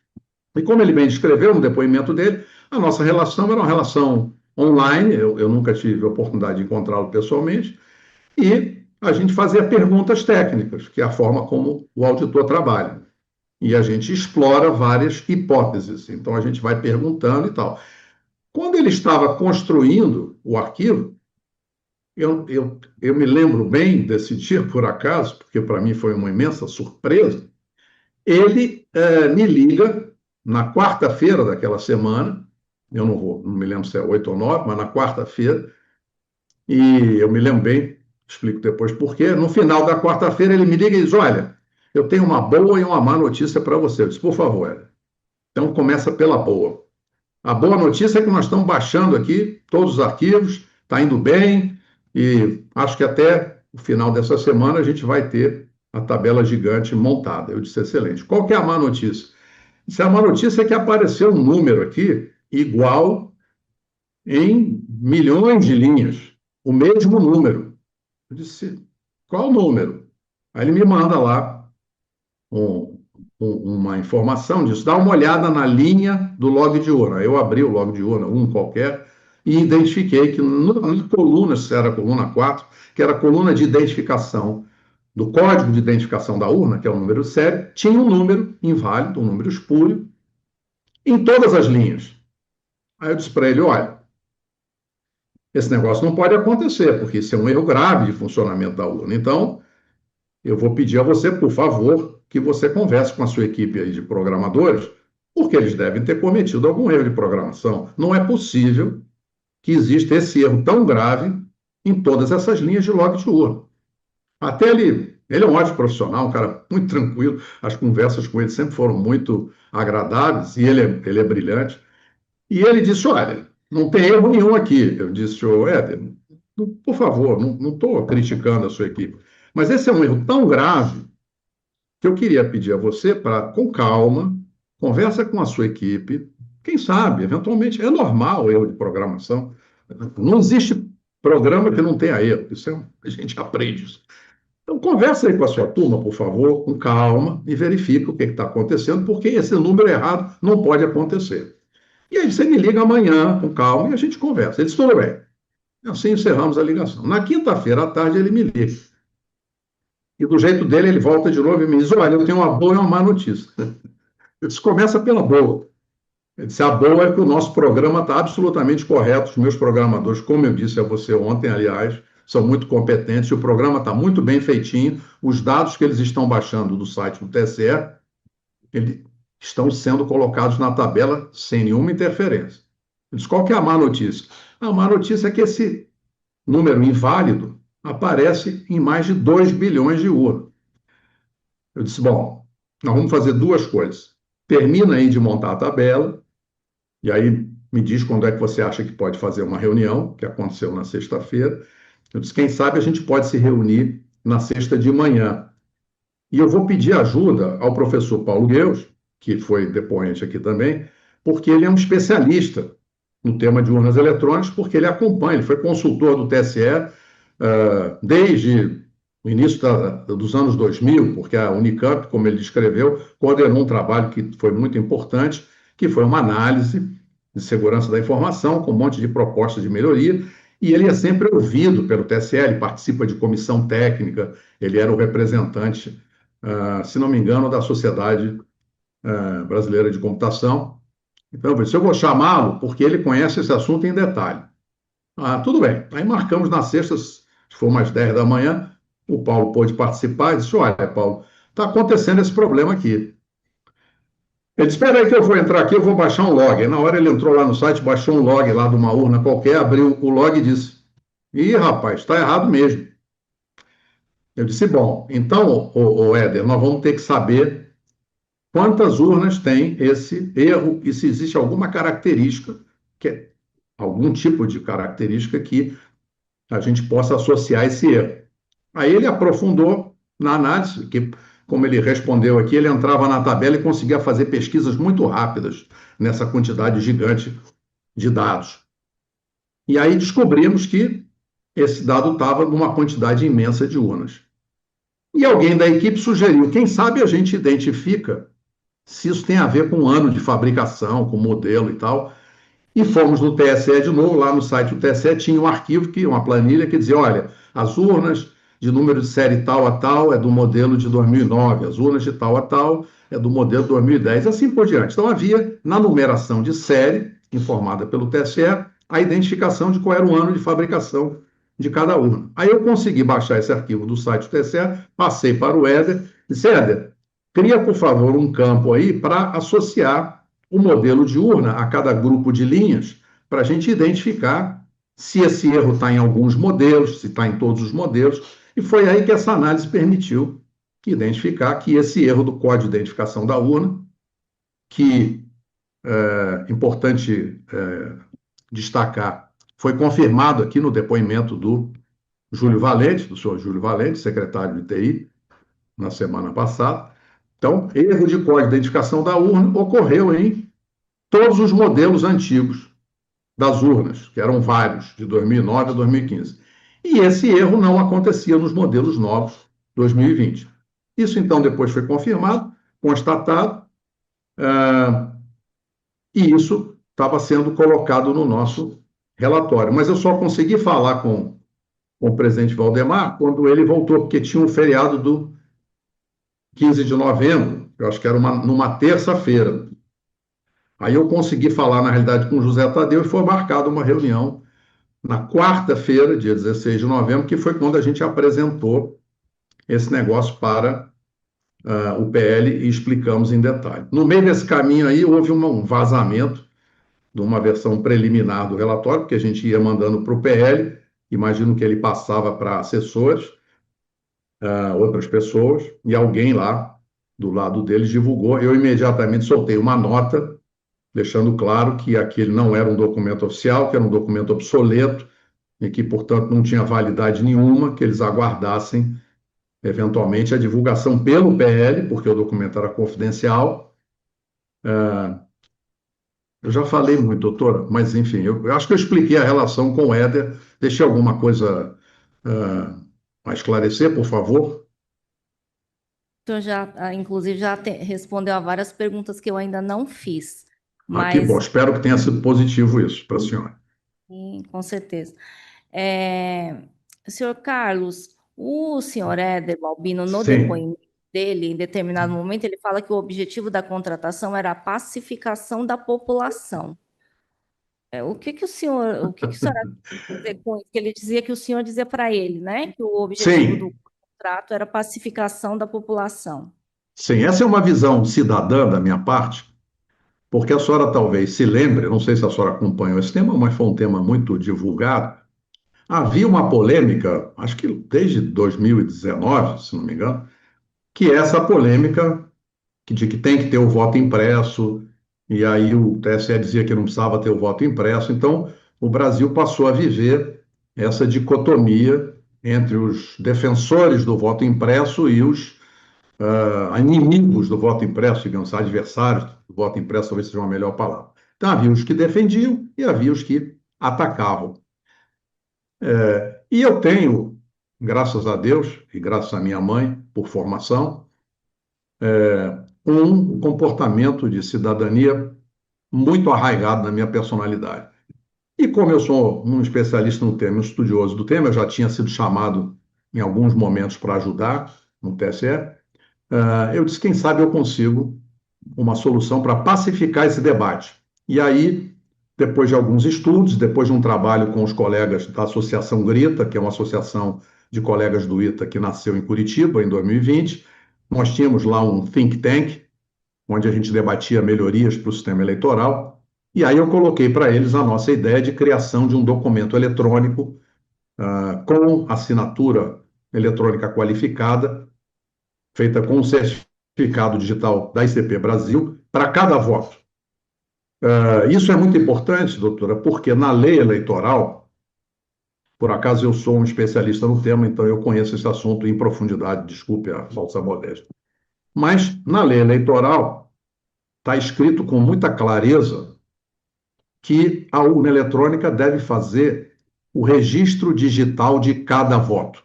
E como ele bem descreveu no depoimento dele, a nossa relação era uma relação online, eu nunca tive a oportunidade de encontrá-lo pessoalmente, e a gente fazia perguntas técnicas, que é a forma como o auditor trabalha. E a gente explora várias hipóteses. Então, a gente vai perguntando e tal. Quando ele estava construindo o arquivo, eu me lembro bem desse dia, por acaso, porque para mim foi uma imensa surpresa, ele me liga na quarta-feira daquela semana, eu não me lembro se é 8 ou 9, mas na quarta-feira, e eu me lembro bem, explico depois por quê. No final da quarta-feira ele me liga e diz, olha, eu tenho uma boa e uma má notícia para você. Eu disse, por favor. Então começa pela boa. A boa notícia é que nós estamos baixando aqui todos os arquivos, está indo bem, e acho que até o final dessa semana a gente vai ter a tabela gigante montada. Eu disse, excelente. Qual que é a má notícia? A má notícia é que apareceu um número aqui igual em milhões de linhas, o mesmo número. Eu disse, qual número? Aí ele me manda lá uma informação disso. Dá uma olhada na linha do log de urna. Eu abri o log de urna, um qualquer, e identifiquei que na coluna, se era a coluna 4, que era a coluna de identificação do código de identificação da urna, que é o número sério, tinha um número inválido, um número espúrio, em todas as linhas. Aí eu disse para ele, olha, esse negócio não pode acontecer, porque isso é um erro grave de funcionamento da urna. Então, eu vou pedir a você, por favor, que você converse com a sua equipe aí de programadores, porque eles devem ter cometido algum erro de programação. Não é possível que exista esse erro tão grave em todas essas linhas de log de urna. Até ele é um ótimo profissional, um cara muito tranquilo, as conversas com ele sempre foram muito agradáveis, e ele é brilhante. E ele disse, olha, não tem erro nenhum aqui. Eu disse, ô Éder, por favor, não estou criticando a sua equipe, mas esse é um erro tão grave que eu queria pedir a você para, com calma, conversa com a sua equipe, quem sabe, eventualmente, é normal erro de programação. Não existe programa que não tenha erro, a gente aprende isso. Então, conversa aí com a sua turma, por favor, com calma, e verifica o que está acontecendo, porque esse número errado não pode acontecer. E aí você me liga amanhã, com calma, e a gente conversa. Ele disse, tudo bem. Assim encerramos a ligação. Na quinta-feira à tarde ele me liga. E do jeito dele, ele volta de novo e me diz, olha, eu tenho uma boa e uma má notícia. Eu disse, começa pela boa. Ele disse, a boa é que o nosso programa está absolutamente correto. Os meus programadores, como eu disse a você ontem, aliás, são muito competentes. E o programa está muito bem feitinho. Os dados que eles estão baixando do site do TSE, eles estão sendo colocados na tabela sem nenhuma interferência. Eu disse, qual que é a má notícia? A má notícia é que esse número inválido aparece em mais de 2 bilhões de urnas. Eu disse, bom, nós vamos fazer duas coisas. Termina aí de montar a tabela, e aí me diz quando é que você acha que pode fazer uma reunião, que aconteceu na sexta-feira. Eu disse, quem sabe a gente pode se reunir na sexta de manhã. E eu vou pedir ajuda ao professor Paulo Gueus, que foi depoente aqui também, porque ele é um especialista no tema de urnas eletrônicas, porque ele acompanha, ele foi consultor do TSE desde o início dos anos 2000, porque a Unicamp, como ele descreveu, coordenou um trabalho que foi muito importante, que foi uma análise de segurança da informação, com um monte de propostas de melhoria, e ele é sempre ouvido pelo TSE, ele participa de comissão técnica, ele era o representante, se não me engano, da Sociedade Brasileira de Computação. Então, eu vou chamá-lo porque ele conhece esse assunto em detalhe. Tudo bem. Aí marcamos na sexta, se for umas 10 da manhã, o Paulo pôde participar e disse, olha, Paulo, está acontecendo esse problema aqui. Ele disse, espera aí que eu vou entrar aqui, eu vou baixar um log. Aí, na hora ele entrou lá no site, baixou um log lá de uma urna qualquer, abriu o log e disse, ih, rapaz, está errado mesmo. Eu disse, bom, então, o Éder, nós vamos ter que saber quantas urnas tem esse erro e se existe alguma característica, algum tipo de característica que a gente possa associar esse erro. Aí ele aprofundou na análise, que, como ele respondeu aqui, ele entrava na tabela e conseguia fazer pesquisas muito rápidas nessa quantidade gigante de dados. E aí descobrimos que esse dado estava numa quantidade imensa de urnas. E alguém da equipe sugeriu, quem sabe a gente identifica se isso tem a ver com o ano de fabricação, com o modelo e tal. E fomos no TSE de novo, lá no site do TSE tinha um arquivo, uma planilha que dizia, olha, as urnas de número de série tal a tal é do modelo de 2009, as urnas de tal a tal é do modelo de 2010, assim por diante. Então havia, na numeração de série, informada pelo TSE, a identificação de qual era o ano de fabricação de cada urna. Aí eu consegui baixar esse arquivo do site do TSE, passei para o Éder, disse, Éder, cria, por favor, um campo aí para associar o modelo de urna a cada grupo de linhas, para a gente identificar se esse erro está em alguns modelos, se está em todos os modelos, e foi aí que essa análise permitiu identificar que esse erro do código de identificação da urna, que é importante destacar, foi confirmado aqui no depoimento do Júlio Valente, do senhor Júlio Valente, secretário de TI, na semana passada. Então, erro de código de identificação da urna ocorreu em todos os modelos antigos das urnas, que eram vários, de 2009 a 2015. E esse erro não acontecia nos modelos novos, 2020. Isso, então, depois foi confirmado, constatado, e isso estava sendo colocado no nosso relatório. Mas eu só consegui falar com o presidente Valdemar quando ele voltou, porque tinha um feriado do 15 de novembro, eu acho que era numa terça-feira. Aí eu consegui falar, na realidade, com o José Tadeu e foi marcada uma reunião na quarta-feira, dia 16 de novembro, que foi quando a gente apresentou esse negócio para o PL e explicamos em detalhe. No meio desse caminho aí, houve um vazamento de uma versão preliminar do relatório, que a gente ia mandando para o PL, imagino que ele passava para assessores, outras pessoas, e alguém lá do lado deles divulgou. Eu imediatamente soltei uma nota, deixando claro que aquele não era um documento oficial, que era um documento obsoleto, e que, portanto, não tinha validade nenhuma, que eles aguardassem, eventualmente, a divulgação pelo PL, porque o documento era confidencial. Eu já falei muito, doutora, mas, enfim, eu acho que eu expliquei a relação com o Éder. Deixei alguma coisa a esclarecer, por favor? O senhor já, inclusive, respondeu a várias perguntas que eu ainda não fiz, Que bom, mas, espero que tenha sido positivo isso para a senhora. sim, com certeza. Senhor Carlos, o senhor Éder Balbino, no Sim, depoimento dele, em determinado momento, ele fala que o objetivo da contratação era a pacificação da população. O que que o senhor acha que quer dizer com isso? Que ele dizia que o senhor dizia para ele, né, que o objetivo do sim, contrato era a pacificação da população. sim. Essa é uma visão cidadã da minha parte, porque a senhora talvez se lembre, não sei se a senhora acompanhou esse tema, mas foi um tema muito divulgado. Havia uma polêmica, acho que desde 2019, se não me engano, que é essa polêmica de que tem que ter o voto impresso, e aí o TSE dizia que não precisava ter o voto impresso. Então, o Brasil passou a viver essa dicotomia entre os defensores do voto impresso e os inimigos do voto impresso, digamos, adversários do voto impresso, talvez seja uma melhor palavra. Então, havia os que defendiam e havia os que atacavam. E eu tenho, graças a Deus e graças à minha mãe, por formação, um comportamento de cidadania muito arraigado na minha personalidade. E como eu sou um especialista no tema, um estudioso do tema, eu já tinha sido chamado em alguns momentos para ajudar no TSE, eu disse, quem sabe eu consigo uma solução para pacificar esse debate. E aí, depois de alguns estudos, depois de um trabalho com os colegas da Associação Grita, que é uma associação de colegas do ITA que nasceu em Curitiba em 2020, nós tínhamos lá um think tank, onde a gente debatia melhorias para o sistema eleitoral, e aí eu coloquei para eles a nossa ideia de criação de um documento eletrônico com assinatura eletrônica qualificada, feita com um certificado digital da ICP Brasil, para cada voto. Isso é muito importante, doutora, porque na lei eleitoral, por acaso eu sou um especialista no tema, então eu conheço esse assunto em profundidade, desculpe a falsa modéstia. Mas na lei eleitoral está escrito com muita clareza que a urna eletrônica deve fazer o registro digital de cada voto.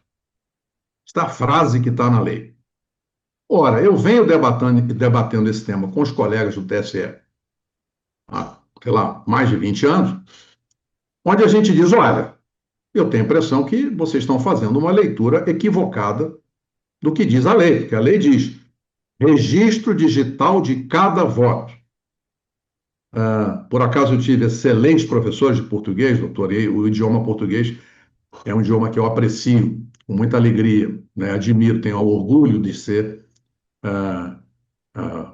Esta é a frase que está na lei. Ora, eu venho debatendo esse tema com os colegas do TSE há, sei lá, mais de 20 anos, onde a gente diz, olha, eu tenho a impressão que vocês estão fazendo uma leitura equivocada do que diz a lei, porque a lei diz registro digital de cada voto. Por acaso eu tive excelentes professores de português, doutor, e o idioma português é um idioma que eu aprecio com muita alegria, né? Admiro, tenho orgulho de ser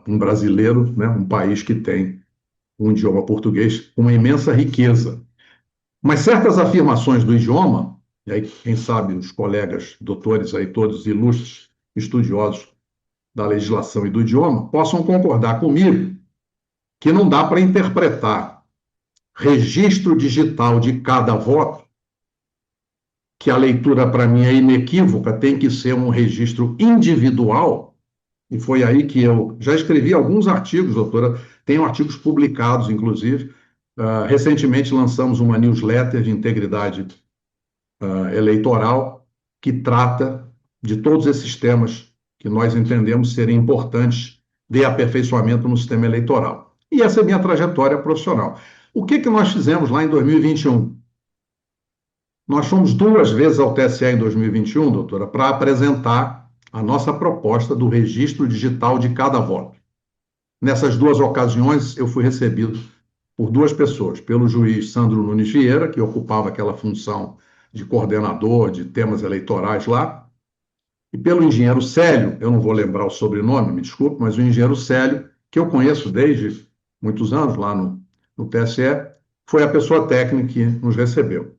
um brasileiro, né? Um país que tem um idioma português com uma imensa riqueza. Mas certas afirmações do idioma, e aí quem sabe os colegas doutores aí, todos ilustres estudiosos da legislação e do idioma, possam concordar comigo que não dá para interpretar registro digital de cada voto, que a leitura para mim é inequívoca, tem que ser um registro individual, e foi aí que eu já escrevi alguns artigos, doutora, tenho artigos publicados, inclusive. Recentemente lançamos uma newsletter de integridade eleitoral que trata de todos esses temas que nós entendemos serem importantes de aperfeiçoamento no sistema eleitoral. E essa é a minha trajetória profissional. O que nós fizemos lá em 2021? Nós fomos 2 vezes ao TSE em 2021, doutora, para apresentar a nossa proposta do registro digital de cada voto. Nessas duas ocasiões, eu fui recebido por duas pessoas, pelo juiz Sandro Nunes Vieira, que ocupava aquela função de coordenador de temas eleitorais lá, e pelo engenheiro Célio, eu não vou lembrar o sobrenome, me desculpe, mas o engenheiro Célio, que eu conheço desde muitos anos lá no TSE, foi a pessoa técnica que nos recebeu.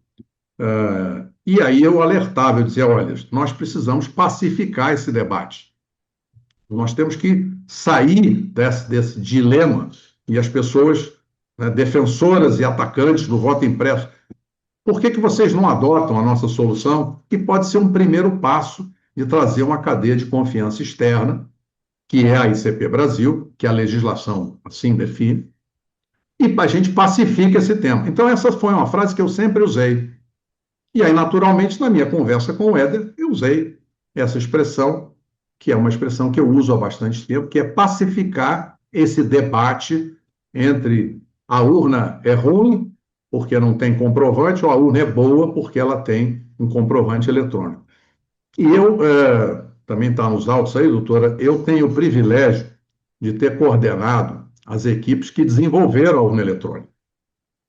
E aí eu alertava, eu dizia, olha, nós precisamos pacificar esse debate. Nós temos que sair desse dilema e as pessoas, né, defensoras e atacantes do voto impresso, por que vocês não adotam a nossa solução, que pode ser um primeiro passo de trazer uma cadeia de confiança externa, que é a ICP Brasil, que a legislação assim define, e a gente pacifica esse tema. Então, essa foi uma frase que eu sempre usei. E aí, naturalmente, na minha conversa com o Éder, eu usei essa expressão, que é uma expressão que eu uso há bastante tempo, que é pacificar esse debate entre a urna é ruim, porque não tem comprovante, ou a urna é boa, porque ela tem um comprovante eletrônico. E eu, também está nos autos aí, doutora, eu tenho o privilégio de ter coordenado as equipes que desenvolveram a urna eletrônica.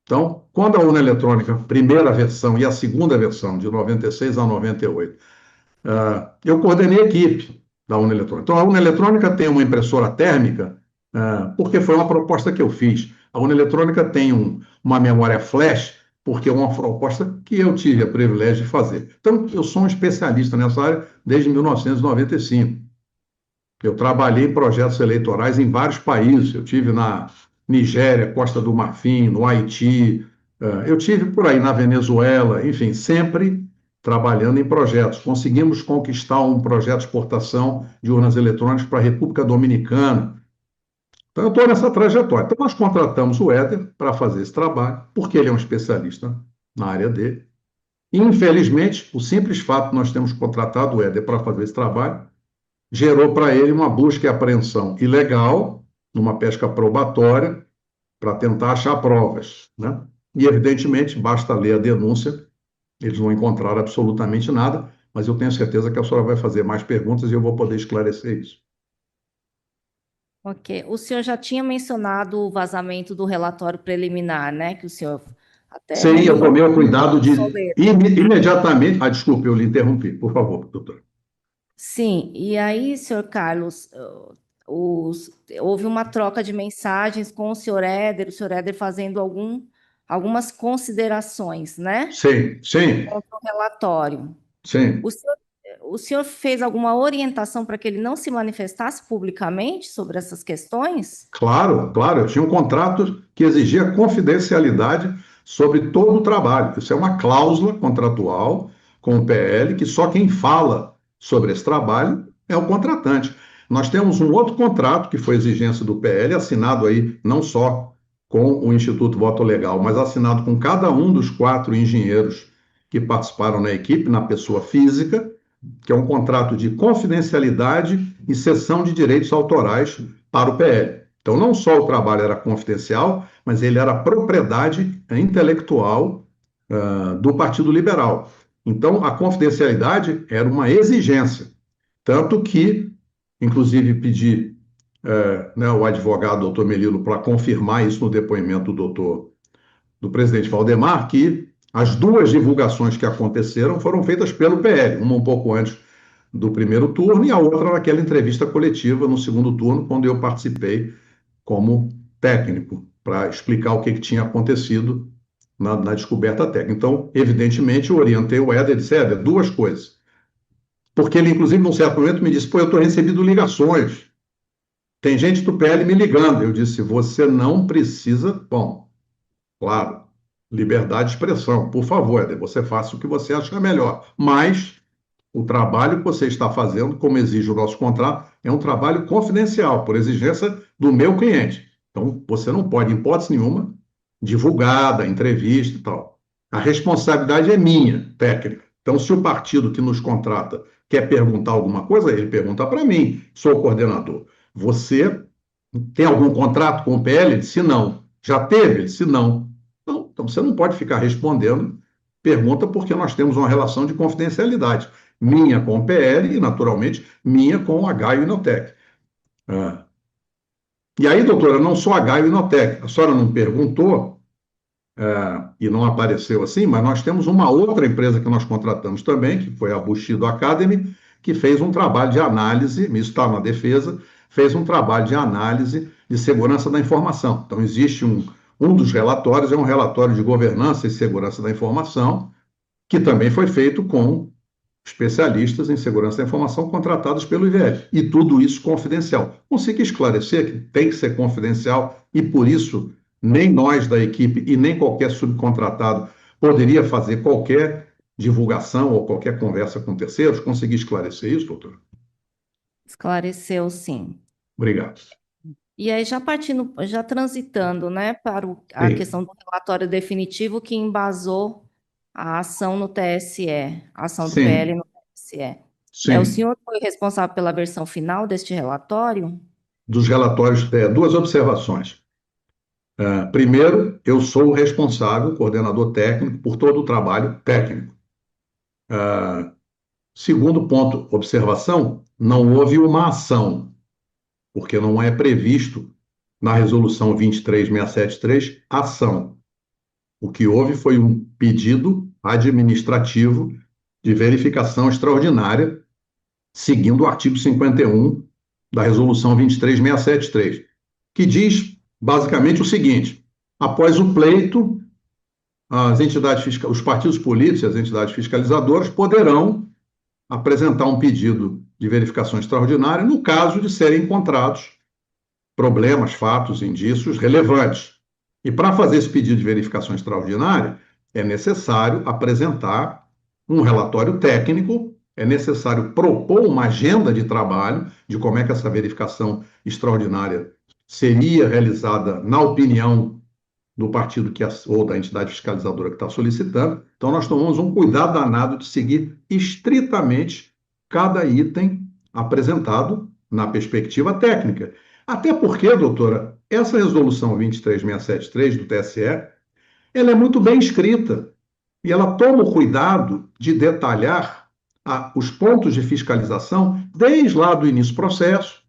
Então, quando a urna eletrônica, primeira versão e a segunda versão, de 96 a 98, eu coordenei a equipe da urna eletrônica. Então, a urna eletrônica tem uma impressora térmica, porque foi uma proposta que eu fiz. A urna eletrônica tem uma memória flash, porque é uma proposta que eu tive o privilégio de fazer. Então, eu sou um especialista nessa área desde 1995. Eu trabalhei em projetos eleitorais em vários países. Eu tive na Nigéria, Costa do Marfim, no Haiti, eu tive por aí na Venezuela, enfim, sempre trabalhando em projetos. Conseguimos conquistar um projeto de exportação de urnas eletrônicas para a República Dominicana. Então, eu estou nessa trajetória. Então, nós contratamos o Éder para fazer esse trabalho, porque ele é um especialista na área dele. E, infelizmente, o simples fato de nós termos contratado o Éder para fazer esse trabalho gerou para ele uma busca e apreensão ilegal, numa pesca probatória, para tentar achar provas, né? E, evidentemente, basta ler a denúncia, eles não encontraram absolutamente nada, mas eu tenho certeza que a senhora vai fazer mais perguntas e eu vou poder esclarecer isso. Ok. O senhor já tinha mencionado o vazamento do relatório preliminar, né? Que o senhor até Sim, eu tomei o cuidado de Soleiro. imediatamente. Desculpe, eu lhe interrompi. Por favor, doutor. Sim, e aí, senhor Carlos, houve uma troca de mensagens com o senhor Éder fazendo algumas considerações, né? Sim, sim, Contra o relatório. sim. O senhor fez alguma orientação para que ele não se manifestasse publicamente sobre essas questões? Claro, claro. Eu tinha um contrato que exigia confidencialidade sobre todo o trabalho. Isso é uma cláusula contratual com o PL, que só quem fala sobre esse trabalho é o contratante. Nós temos um outro contrato, que foi exigência do PL, assinado aí não só com o Instituto Voto Legal, mas assinado com cada um dos 4 engenheiros que participaram na equipe, na pessoa física, que é um contrato de confidencialidade e cessão de direitos autorais para o PL. Então, não só o trabalho era confidencial, mas ele era propriedade intelectual do Partido Liberal. Então, a confidencialidade era uma exigência. Tanto que, inclusive, pedi né, o advogado doutor Melilo para confirmar isso no depoimento do presidente Valdemar, que as 2 divulgações que aconteceram foram feitas pelo PL, uma um pouco antes do primeiro turno e a outra naquela entrevista coletiva no segundo turno, quando eu participei como técnico, para explicar o que tinha acontecido na descoberta técnica. Então, evidentemente, eu orientei o Éder e disse, Éder, 2 coisas. Porque ele, inclusive, num certo momento me disse, pô, eu estou recebendo ligações. Tem gente do PL me ligando. Eu disse, você não precisa... Bom, claro, liberdade de expressão. Por favor, Éder, você faça o que você achar melhor. Mas o trabalho que você está fazendo, como exige o nosso contrato, é um trabalho confidencial, por exigência do meu cliente. Então, você não pode, em hipótese nenhuma, divulgar da entrevista e tal. A responsabilidade é minha, técnica. Então, se o partido que nos contrata quer perguntar alguma coisa, ele pergunta para mim, sou o coordenador. Você tem algum contrato com o PL? Ele disse não. Já teve? Ele disse não. Então, você não pode ficar respondendo pergunta porque nós temos uma relação de confidencialidade. Minha com o PL e, naturalmente, minha com o H e o Inotec. E aí, doutora, não só a Gaio Inotec, a senhora não perguntou, e não apareceu assim, mas nós temos uma outra empresa que nós contratamos também, que foi a Bushido Academy, que fez um trabalho de análise, isso está na defesa, fez um trabalho de análise de segurança da informação. Então, existe um dos relatórios, é um relatório de governança e segurança da informação, que também foi feito com especialistas em segurança da informação contratados pelo IVL. E tudo isso confidencial. Consegui esclarecer que tem que ser confidencial e, por isso, nem nós da equipe e nem qualquer subcontratado poderia fazer qualquer divulgação ou qualquer conversa com terceiros. Consegui esclarecer isso, doutor? Esclareceu, sim. Obrigado. E aí, já partindo, já transitando, né, para a Sim, questão do relatório definitivo que embasou a ação no TSE, a ação do PL sim, no TSE. O sim. senhor foi responsável pela versão final deste relatório? Dos relatórios, duas observações. Primeiro, eu sou o responsável, coordenador técnico, por todo o trabalho técnico. Segundo ponto, observação, não houve uma ação, porque não é previsto na resolução 23673 ação. O que houve foi um pedido administrativo de verificação extraordinária, seguindo o artigo 51 da resolução 23673, que diz basicamente o seguinte: após o pleito, as entidades os partidos políticos e as entidades fiscalizadoras poderão apresentar um pedido de verificação extraordinária no caso de serem encontrados problemas, fatos, indícios relevantes. E para fazer esse pedido de verificação extraordinária, é necessário apresentar um relatório técnico, é necessário propor uma agenda de trabalho de como é que essa verificação extraordinária seria realizada na opinião do partido ou da entidade fiscalizadora que está solicitando. Então, nós tomamos um cuidado danado de seguir estritamente cada item apresentado na perspectiva técnica. Até porque, doutora, essa resolução 23673 do TSE, ela é muito bem escrita e ela toma o cuidado de detalhar os pontos de fiscalização desde lá do início do processo.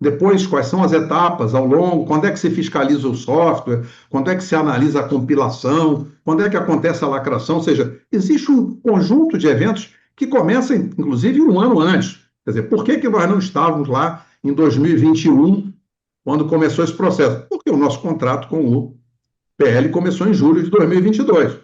Depois, quais são as etapas ao longo, quando é que se fiscaliza o software, quando é que se analisa a compilação, quando é que acontece a lacração, ou seja, existe um conjunto de eventos que começam, inclusive, um ano antes. Quer dizer, por que nós não estávamos lá em 2021, quando começou esse processo? Porque o nosso contrato com o PL começou em julho de 2022.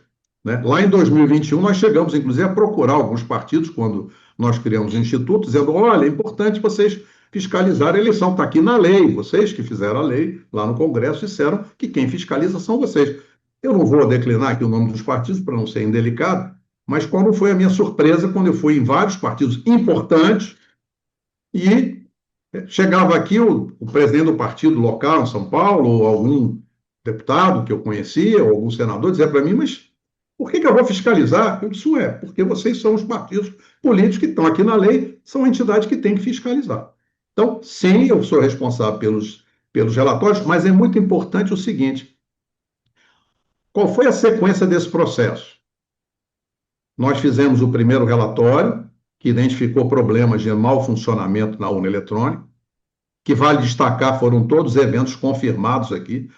Né? Lá em 2021, nós chegamos, inclusive, a procurar alguns partidos, quando nós criamos o Instituto, dizendo, olha, é importante vocês fiscalizar a eleição, está aqui na lei, vocês que fizeram a lei lá no Congresso disseram que quem fiscaliza são vocês. Eu não vou declinar aqui o nome dos partidos para não ser indelicado, mas qual não foi a minha surpresa quando eu fui em vários partidos importantes e chegava aqui o presidente do partido local em São Paulo, ou algum deputado que eu conhecia, ou algum senador, dizia para mim, mas por que eu vou fiscalizar? Eu disse, porque vocês são os partidos políticos que estão aqui na lei, são entidades que têm que fiscalizar. Então, sim, eu sou responsável pelos relatórios, mas é muito importante o seguinte: qual foi a sequência desse processo? Nós fizemos o primeiro relatório, que identificou problemas de mau funcionamento na urna eletrônica, que vale destacar, foram todos eventos confirmados aqui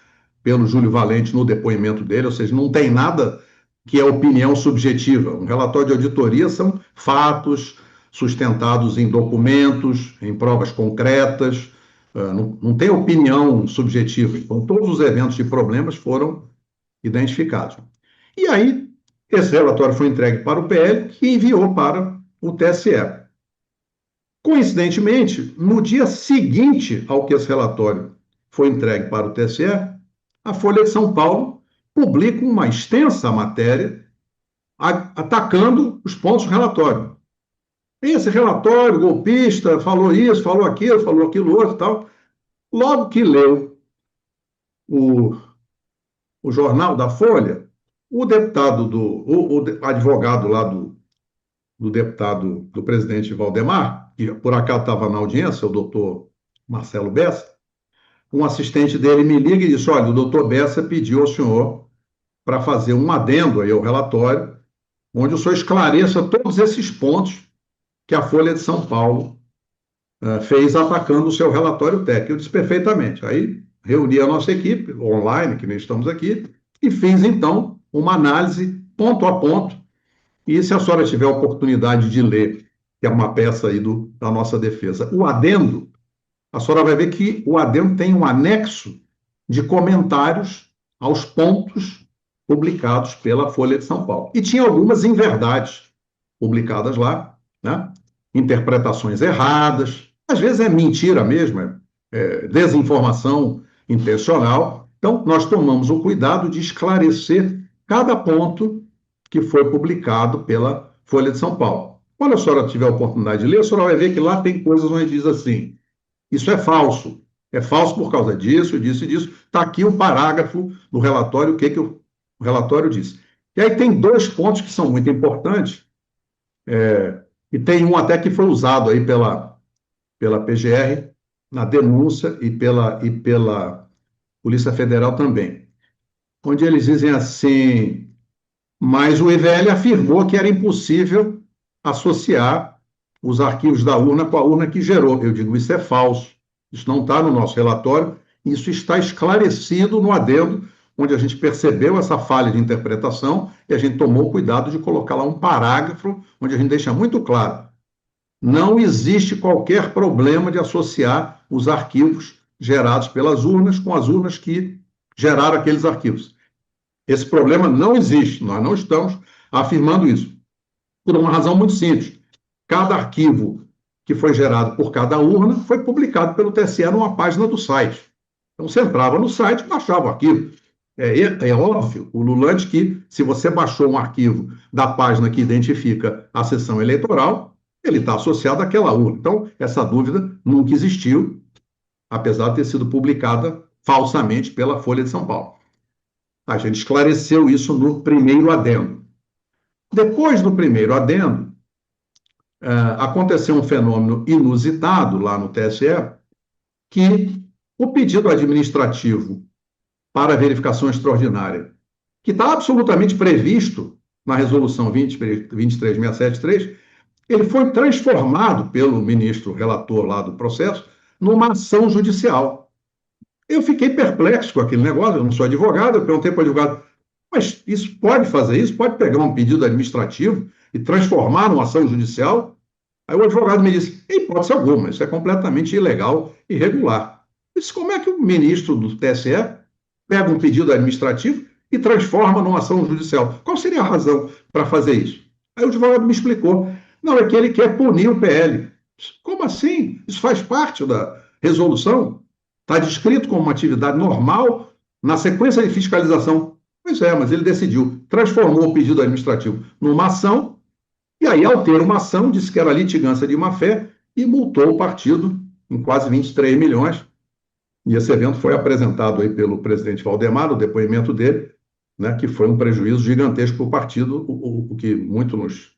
pelo Júlio Valente no depoimento dele, ou seja, não tem nada que é opinião subjetiva. Um relatório de auditoria são fatos sustentados em documentos, em provas concretas, não tem opinião subjetiva. Então, todos os eventos de problemas foram identificados. E aí, esse relatório foi entregue para o PL, que enviou para o TSE. Coincidentemente, no dia seguinte ao que esse relatório foi entregue para o TSE, a Folha de São Paulo publica uma extensa matéria atacando os pontos do relatório. Esse relatório golpista falou isso, falou aquilo outro e tal. Logo que leu o jornal da Folha, o deputado o advogado lá do deputado, do presidente Valdemar, que por acaso estava na audiência, o doutor Marcelo Bessa, um assistente dele me liga e disse, olha, o doutor Bessa pediu ao senhor para fazer um adendo aí ao relatório, onde o senhor esclareça todos esses pontos que a Folha de São Paulo fez atacando o seu relatório técnico. Eu disse perfeitamente. Aí reuni a nossa equipe online, que nem estamos aqui, e fiz então uma análise ponto a ponto. E se a senhora tiver a oportunidade de ler, que é uma peça aí da nossa defesa, o adendo, a senhora vai ver que o adendo tem um anexo de comentários aos pontos publicados pela Folha de São Paulo. E tinha algumas inverdades publicadas lá, né? Interpretações erradas, às vezes é mentira mesmo, é desinformação intencional. Então, nós tomamos o cuidado de esclarecer cada ponto que foi publicado pela Folha de São Paulo. Quando a senhora tiver a oportunidade de ler, a senhora vai ver que lá tem coisas onde diz assim: isso é falso por causa disso, disso e disso. Está aqui um parágrafo do relatório, o que o relatório diz. E aí tem dois pontos que são muito importantes, e tem um até que foi usado aí pela PGR na denúncia e pela Polícia Federal também, onde eles dizem assim: mas o IVL afirmou que era impossível associar os arquivos da urna com a urna que gerou. Eu digo, isso é falso. Isso não está no nosso relatório. Isso está esclarecido no adendo, onde a gente percebeu essa falha de interpretação e a gente tomou cuidado de colocar lá um parágrafo onde a gente deixa muito claro: não existe qualquer problema de associar os arquivos gerados pelas urnas com as urnas que geraram aqueles arquivos. Esse problema não existe, nós não estamos afirmando isso. Por uma razão muito simples: cada arquivo que foi gerado por cada urna foi publicado pelo TSE numa página do site. Então, você entrava no site e baixava o arquivo. É óbvio, o Lulante, que se você baixou um arquivo da página que identifica a sessão eleitoral, ele está associado àquela urna. Então, essa dúvida nunca existiu, apesar de ter sido publicada falsamente pela Folha de São Paulo. A gente esclareceu isso no primeiro adendo. Depois do primeiro adendo, aconteceu um fenômeno inusitado lá no TSE, que o pedido administrativo para verificação extraordinária, que está absolutamente previsto na resolução 23673, ele foi transformado pelo ministro relator lá do processo numa ação judicial. Eu fiquei perplexo com aquele negócio, eu não sou advogado, eu perguntei para o advogado: mas isso pode fazer isso? Pode pegar um pedido administrativo e transformar numa ação judicial? Aí o advogado me disse: em hipótese alguma, isso é completamente ilegal e irregular. Eu disse: como é que o ministro do TSE pega um pedido administrativo e transforma numa ação judicial? Qual seria a razão para fazer isso? Aí o advogado me explicou: não, é que ele quer punir o PL. Como assim? Isso faz parte da resolução? Está descrito como uma atividade normal na sequência de fiscalização. Pois é, mas ele decidiu, transformou o pedido administrativo numa ação, e aí, ao ter uma ação, disse que era litigância de má-fé e multou o partido em quase 23 milhões. E esse evento foi apresentado aí pelo presidente Valdemar, o depoimento dele, né, que foi um prejuízo gigantesco para o partido, o que muito nos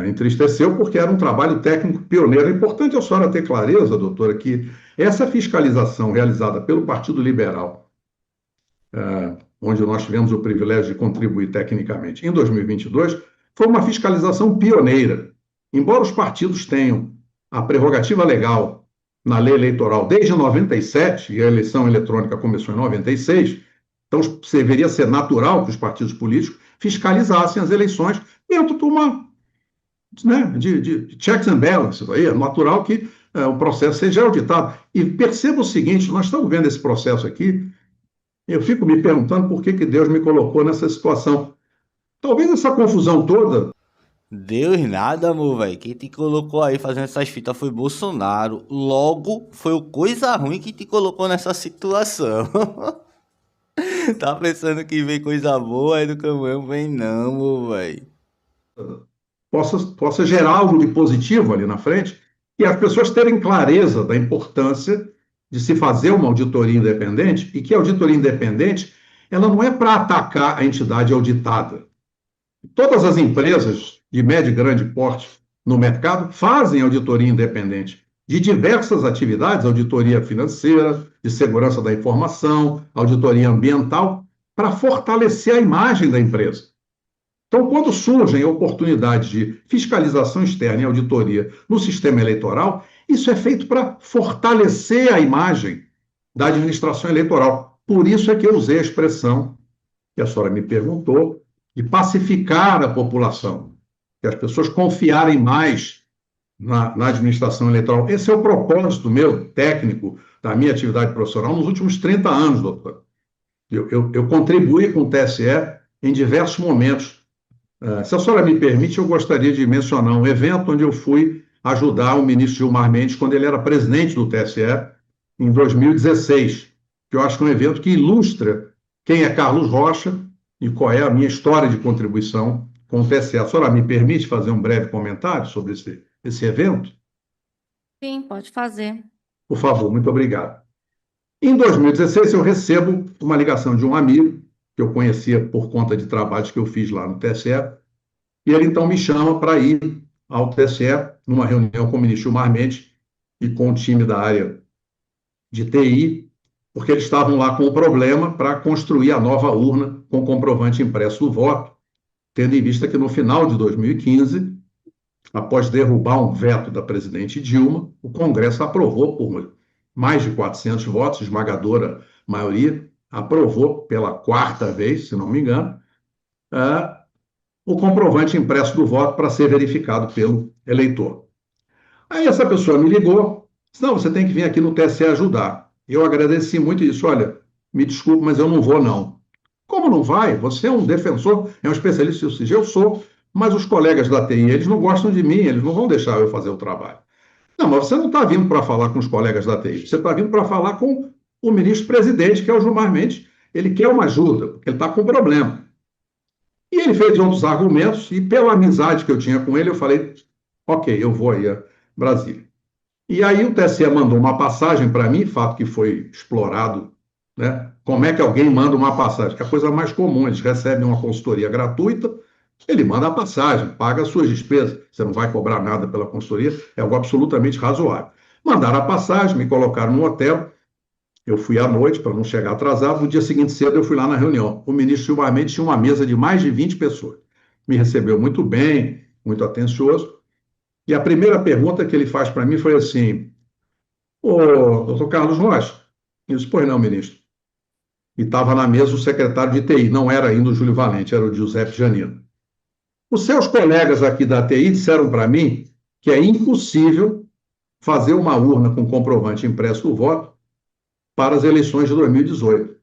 entristeceu, porque era um trabalho técnico pioneiro. É importante a senhora ter clareza, doutora, que essa fiscalização realizada pelo Partido Liberal, onde nós tivemos o privilégio de contribuir tecnicamente em 2022, foi uma fiscalização pioneira. Embora os partidos tenham a prerrogativa legal na lei eleitoral desde 97, e a eleição eletrônica começou em 96, então deveria ser natural que os partidos políticos fiscalizassem as eleições dentro de uma, né, de checks and balances. Aí é natural que o processo seja auditado. E perceba o seguinte: nós estamos vendo esse processo aqui, eu fico me perguntando por que Deus me colocou nessa situação. Talvez essa confusão toda... Deus nada, amor, velho. Quem te colocou aí fazendo essas fitas foi Bolsonaro. Logo, foi o coisa ruim que te colocou nessa situação. Tá pensando que vem coisa boa aí do caminhão? Vem não, amor, velho. Possa gerar algo de positivo ali na frente, e as pessoas terem clareza da importância de se fazer uma auditoria independente, e que a auditoria independente, ela não é para atacar a entidade auditada. Todas as empresas de médio e grande porte no mercado fazem auditoria independente de diversas atividades: auditoria financeira, de segurança da informação, auditoria ambiental, para fortalecer a imagem da empresa. Então, quando surgem oportunidades de fiscalização externa e auditoria no sistema eleitoral, Isso é feito para fortalecer a imagem da administração eleitoral. Por isso é que eu usei a expressão que a senhora me perguntou, de pacificar a população, que as pessoas confiarem mais na administração eleitoral. Esse é o propósito meu, técnico, da minha atividade profissional nos últimos 30 anos, doutor. Eu contribuí com o TSE em diversos momentos. Se a senhora me permite, eu gostaria de mencionar um evento onde eu fui ajudar o ministro Gilmar Mendes quando ele era presidente do TSE, em 2016, que eu acho que é um evento que ilustra quem é Carlos Rocha e qual é a minha história de contribuição com o TSE. A senhora me permite fazer um breve comentário sobre esse evento? Sim, pode fazer. Por favor, muito obrigado. Em 2016, eu recebo uma ligação de um amigo que eu conhecia por conta de trabalhos que eu fiz lá no TSE, e ele então me chama para ir ao TSE numa reunião com o ministro Gilmar Mendes e com o time da área de TI, porque eles estavam lá com o problema para construir a nova urna com comprovante impresso do voto, tendo em vista que no final de 2015, após derrubar um veto da presidente Dilma, o Congresso aprovou por mais de 400 votos, esmagadora maioria, aprovou pela quarta vez, se não me engano, o comprovante impresso do voto para ser verificado pelo eleitor. Aí essa pessoa me ligou, disse, não, você tem que vir aqui no TSE ajudar. Eu agradeci muito e disse, olha, me desculpe, mas eu não vou não. Como não vai? Você é um defensor, é um especialista em sigilo, eu sou, mas os colegas da TI, eles não gostam de mim, eles não vão deixar eu fazer o trabalho. Não, mas você não está vindo para falar com os colegas da TI, você está vindo para falar com o ministro-presidente, que é o Gilmar Mendes. Ele quer uma ajuda, porque ele está com problema. E ele fez outros argumentos, e pela amizade que eu tinha com ele, eu falei, ok, eu vou aí a Brasília. E aí o TSE mandou uma passagem para mim, fato que foi explorado, né? Como é que alguém manda uma passagem? Que é a coisa mais comum, eles recebem uma consultoria gratuita, ele manda a passagem, paga as suas despesas, você não vai cobrar nada pela consultoria, é algo absolutamente razoável. Mandaram a passagem, me colocaram no hotel, eu fui à noite para não chegar atrasado, no dia seguinte cedo eu fui lá na reunião. O ministro Gilmar Mendes tinha uma mesa de mais de 20 pessoas. Me recebeu muito bem, muito atencioso, e a primeira pergunta que ele faz para mim foi assim, ô, doutor Carlos Rocha, eu disse, pois não, ministro. E estava na mesa o secretário de TI, não era ainda o Júlio Valente, era o Giuseppe Janino. Os seus colegas aqui da TI disseram para mim que é impossível fazer uma urna com comprovante impresso do voto para as eleições de 2018.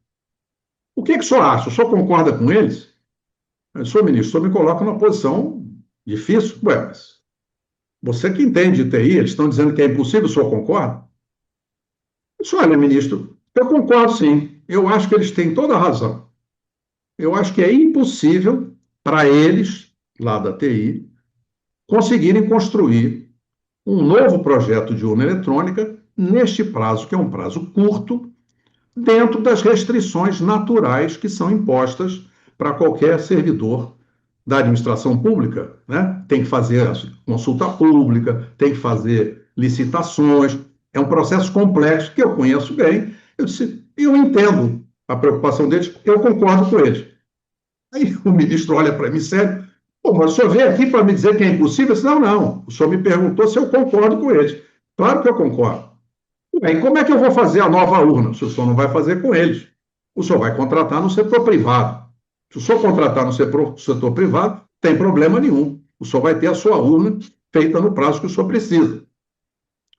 O que o senhor acha? O senhor concorda com eles? Eu disse, senhor ministro, o senhor me coloca numa posição difícil. Ué, mas você que entende de TI, eles estão dizendo que é impossível, o senhor concorda? Eu disse, olha, ministro, eu concordo sim. Eu acho que eles têm toda a razão. Eu acho que é impossível para eles, lá da TI, conseguirem construir um novo projeto de urna eletrônica neste prazo, que é um prazo curto, dentro das restrições naturais que são impostas para qualquer servidor da administração pública, né? Tem que fazer consulta pública, tem que fazer licitações, é um processo complexo que eu conheço bem. Eu disse, eu entendo a preocupação deles, eu concordo com eles. Aí o ministro olha para mim sério, pô, mas o senhor veio aqui para me dizer que é impossível? Eu disse, não, não, o senhor me perguntou se eu concordo com eles. Claro que eu concordo. Bem, como é que eu vou fazer a nova urna? Se o senhor não vai fazer com eles, o senhor vai contratar no setor privado. Se o senhor contratar no setor privado, tem problema nenhum. O senhor vai ter a sua urna feita no prazo que o senhor precisa.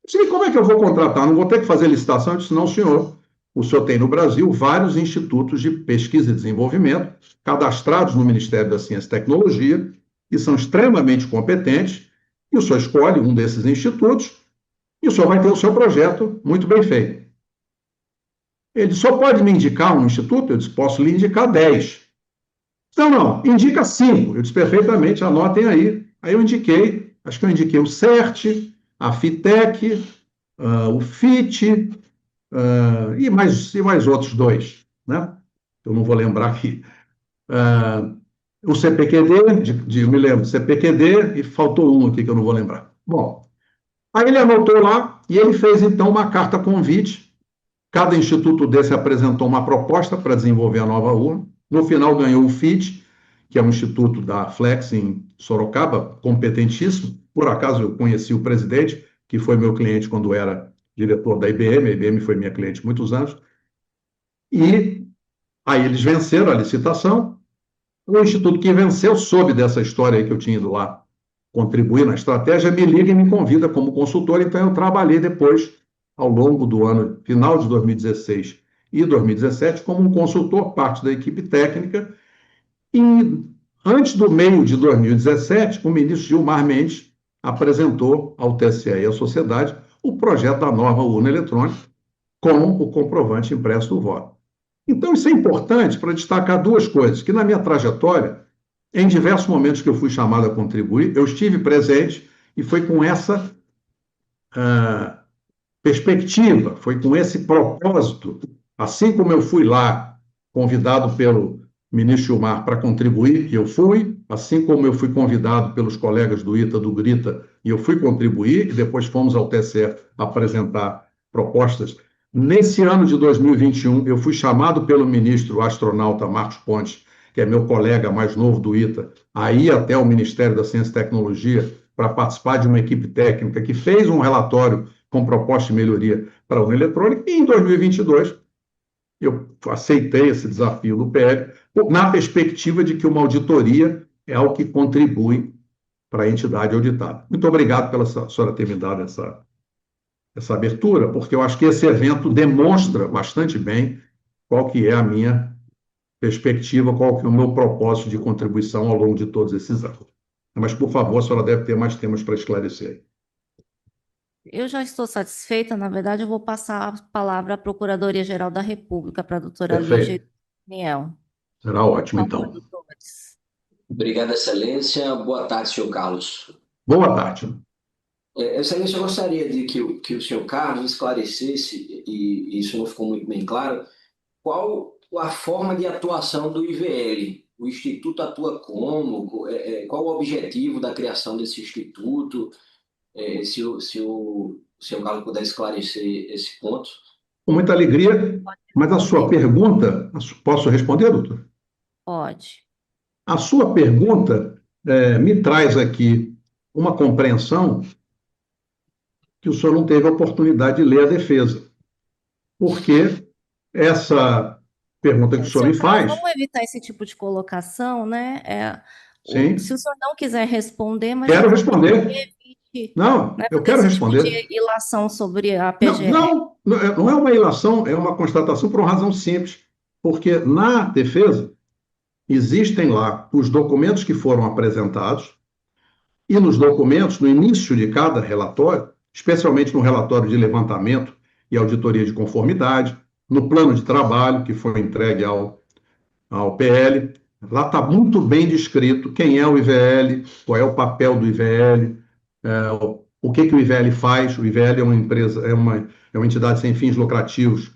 Sim, como é que eu vou contratar? Não vou ter que fazer licitação? Eu disse, não, senhor. O senhor tem no Brasil vários institutos de pesquisa e desenvolvimento cadastrados no Ministério da Ciência e Tecnologia e são extremamente competentes, e o senhor escolhe um desses institutos e o senhor vai ter o seu projeto muito bem feito. Ele só pode me indicar um instituto? Eu disse, posso lhe indicar 10. Não, não, indica 5. Eu disse, perfeitamente, anotem aí. Aí eu indiquei, acho que eu indiquei o CERT, a FITEC, o FIT, e mais outros 2, né? Eu não vou lembrar aqui. O CPQD, me lembro, CPQD, e faltou um aqui que eu não vou lembrar. Bom, aí ele anotou lá e ele fez, então, uma carta convite. Cada instituto desse apresentou uma proposta para desenvolver a nova urna. No final ganhou o FIT, que é um instituto da Flex em Sorocaba, competentíssimo. Por acaso eu conheci o presidente, que foi meu cliente quando era diretor da IBM. A IBM foi minha cliente muitos anos. E aí eles venceram a licitação. O instituto que venceu soube dessa história aí que eu tinha ido lá contribuir na estratégia, me liga e me convida como consultor. Então eu trabalhei depois, ao longo do ano, final de 2016 e 2017, como um consultor, parte da equipe técnica. E antes do meio de 2017, o ministro Gilmar Mendes apresentou ao TSE e à sociedade o projeto da nova urna eletrônica com o comprovante impresso do voto. Então, isso é importante para destacar duas coisas, que na minha trajetória, em diversos momentos que eu fui chamado a contribuir, eu estive presente e foi com essa perspectiva, foi com esse propósito, assim como eu fui lá convidado pelo ministro Gilmar para contribuir, e eu fui, assim como eu fui convidado pelos colegas do ITA, do GRITA, e eu fui contribuir, e depois fomos ao TSE apresentar propostas. Nesse ano de 2021, eu fui chamado pelo ministro astronauta Marcos Pontes, que é meu colega mais novo do ITA, a ir até o Ministério da Ciência e Tecnologia para participar de uma equipe técnica que fez um relatório com proposta de melhoria para a urna eletrônica, e em 2022 eu aceitei esse desafio do PL, na perspectiva de que uma auditoria é algo que contribui para a entidade auditada. Muito obrigado pela senhora ter me dado essa abertura, porque eu acho que esse evento demonstra bastante bem qual que é a minha perspectiva, qual que é o meu propósito de contribuição ao longo de todos esses anos. Mas, por favor, a senhora deve ter mais temas para esclarecer. Eu já estou satisfeita, na verdade, eu vou passar a palavra à Procuradoria-Geral da República, para a doutora Lígia Perfeito. Daniel. Será ótimo, Por favor, então. doutores. Obrigado, Excelência. Boa tarde, senhor Carlos. Boa tarde. Excelência, eu gostaria de que o senhor Carlos esclarecesse, e isso não ficou muito bem claro, qual a forma de atuação do IVL. O Instituto atua como? Qual o objetivo da criação desse Instituto? Se o senhor Carlos puder esclarecer esse ponto. Com muita alegria, mas a sua pergunta, posso responder, doutor? Pode. A sua pergunta me traz aqui uma compreensão que o senhor não teve a oportunidade de ler a defesa. Porque essa pergunta que o senhor me Senhor Carlos, faz, vamos evitar esse tipo de colocação, né? sim, Se o senhor não quiser responder, mas quero eu vou pedir responder. que evite, Não, né, eu fazer quero esse tipo responder. de ilação sobre a Não, PGR. não é uma ilação, é uma constatação por uma razão simples. Porque na defesa existem lá os documentos que foram apresentados, e nos documentos, no início de cada relatório, especialmente no relatório de levantamento e auditoria de conformidade, no plano de trabalho que foi entregue ao PL, lá está muito bem descrito quem é o IVL, qual é o papel do IVL, o que o IVL faz. O IVL é uma empresa, é uma entidade sem fins lucrativos,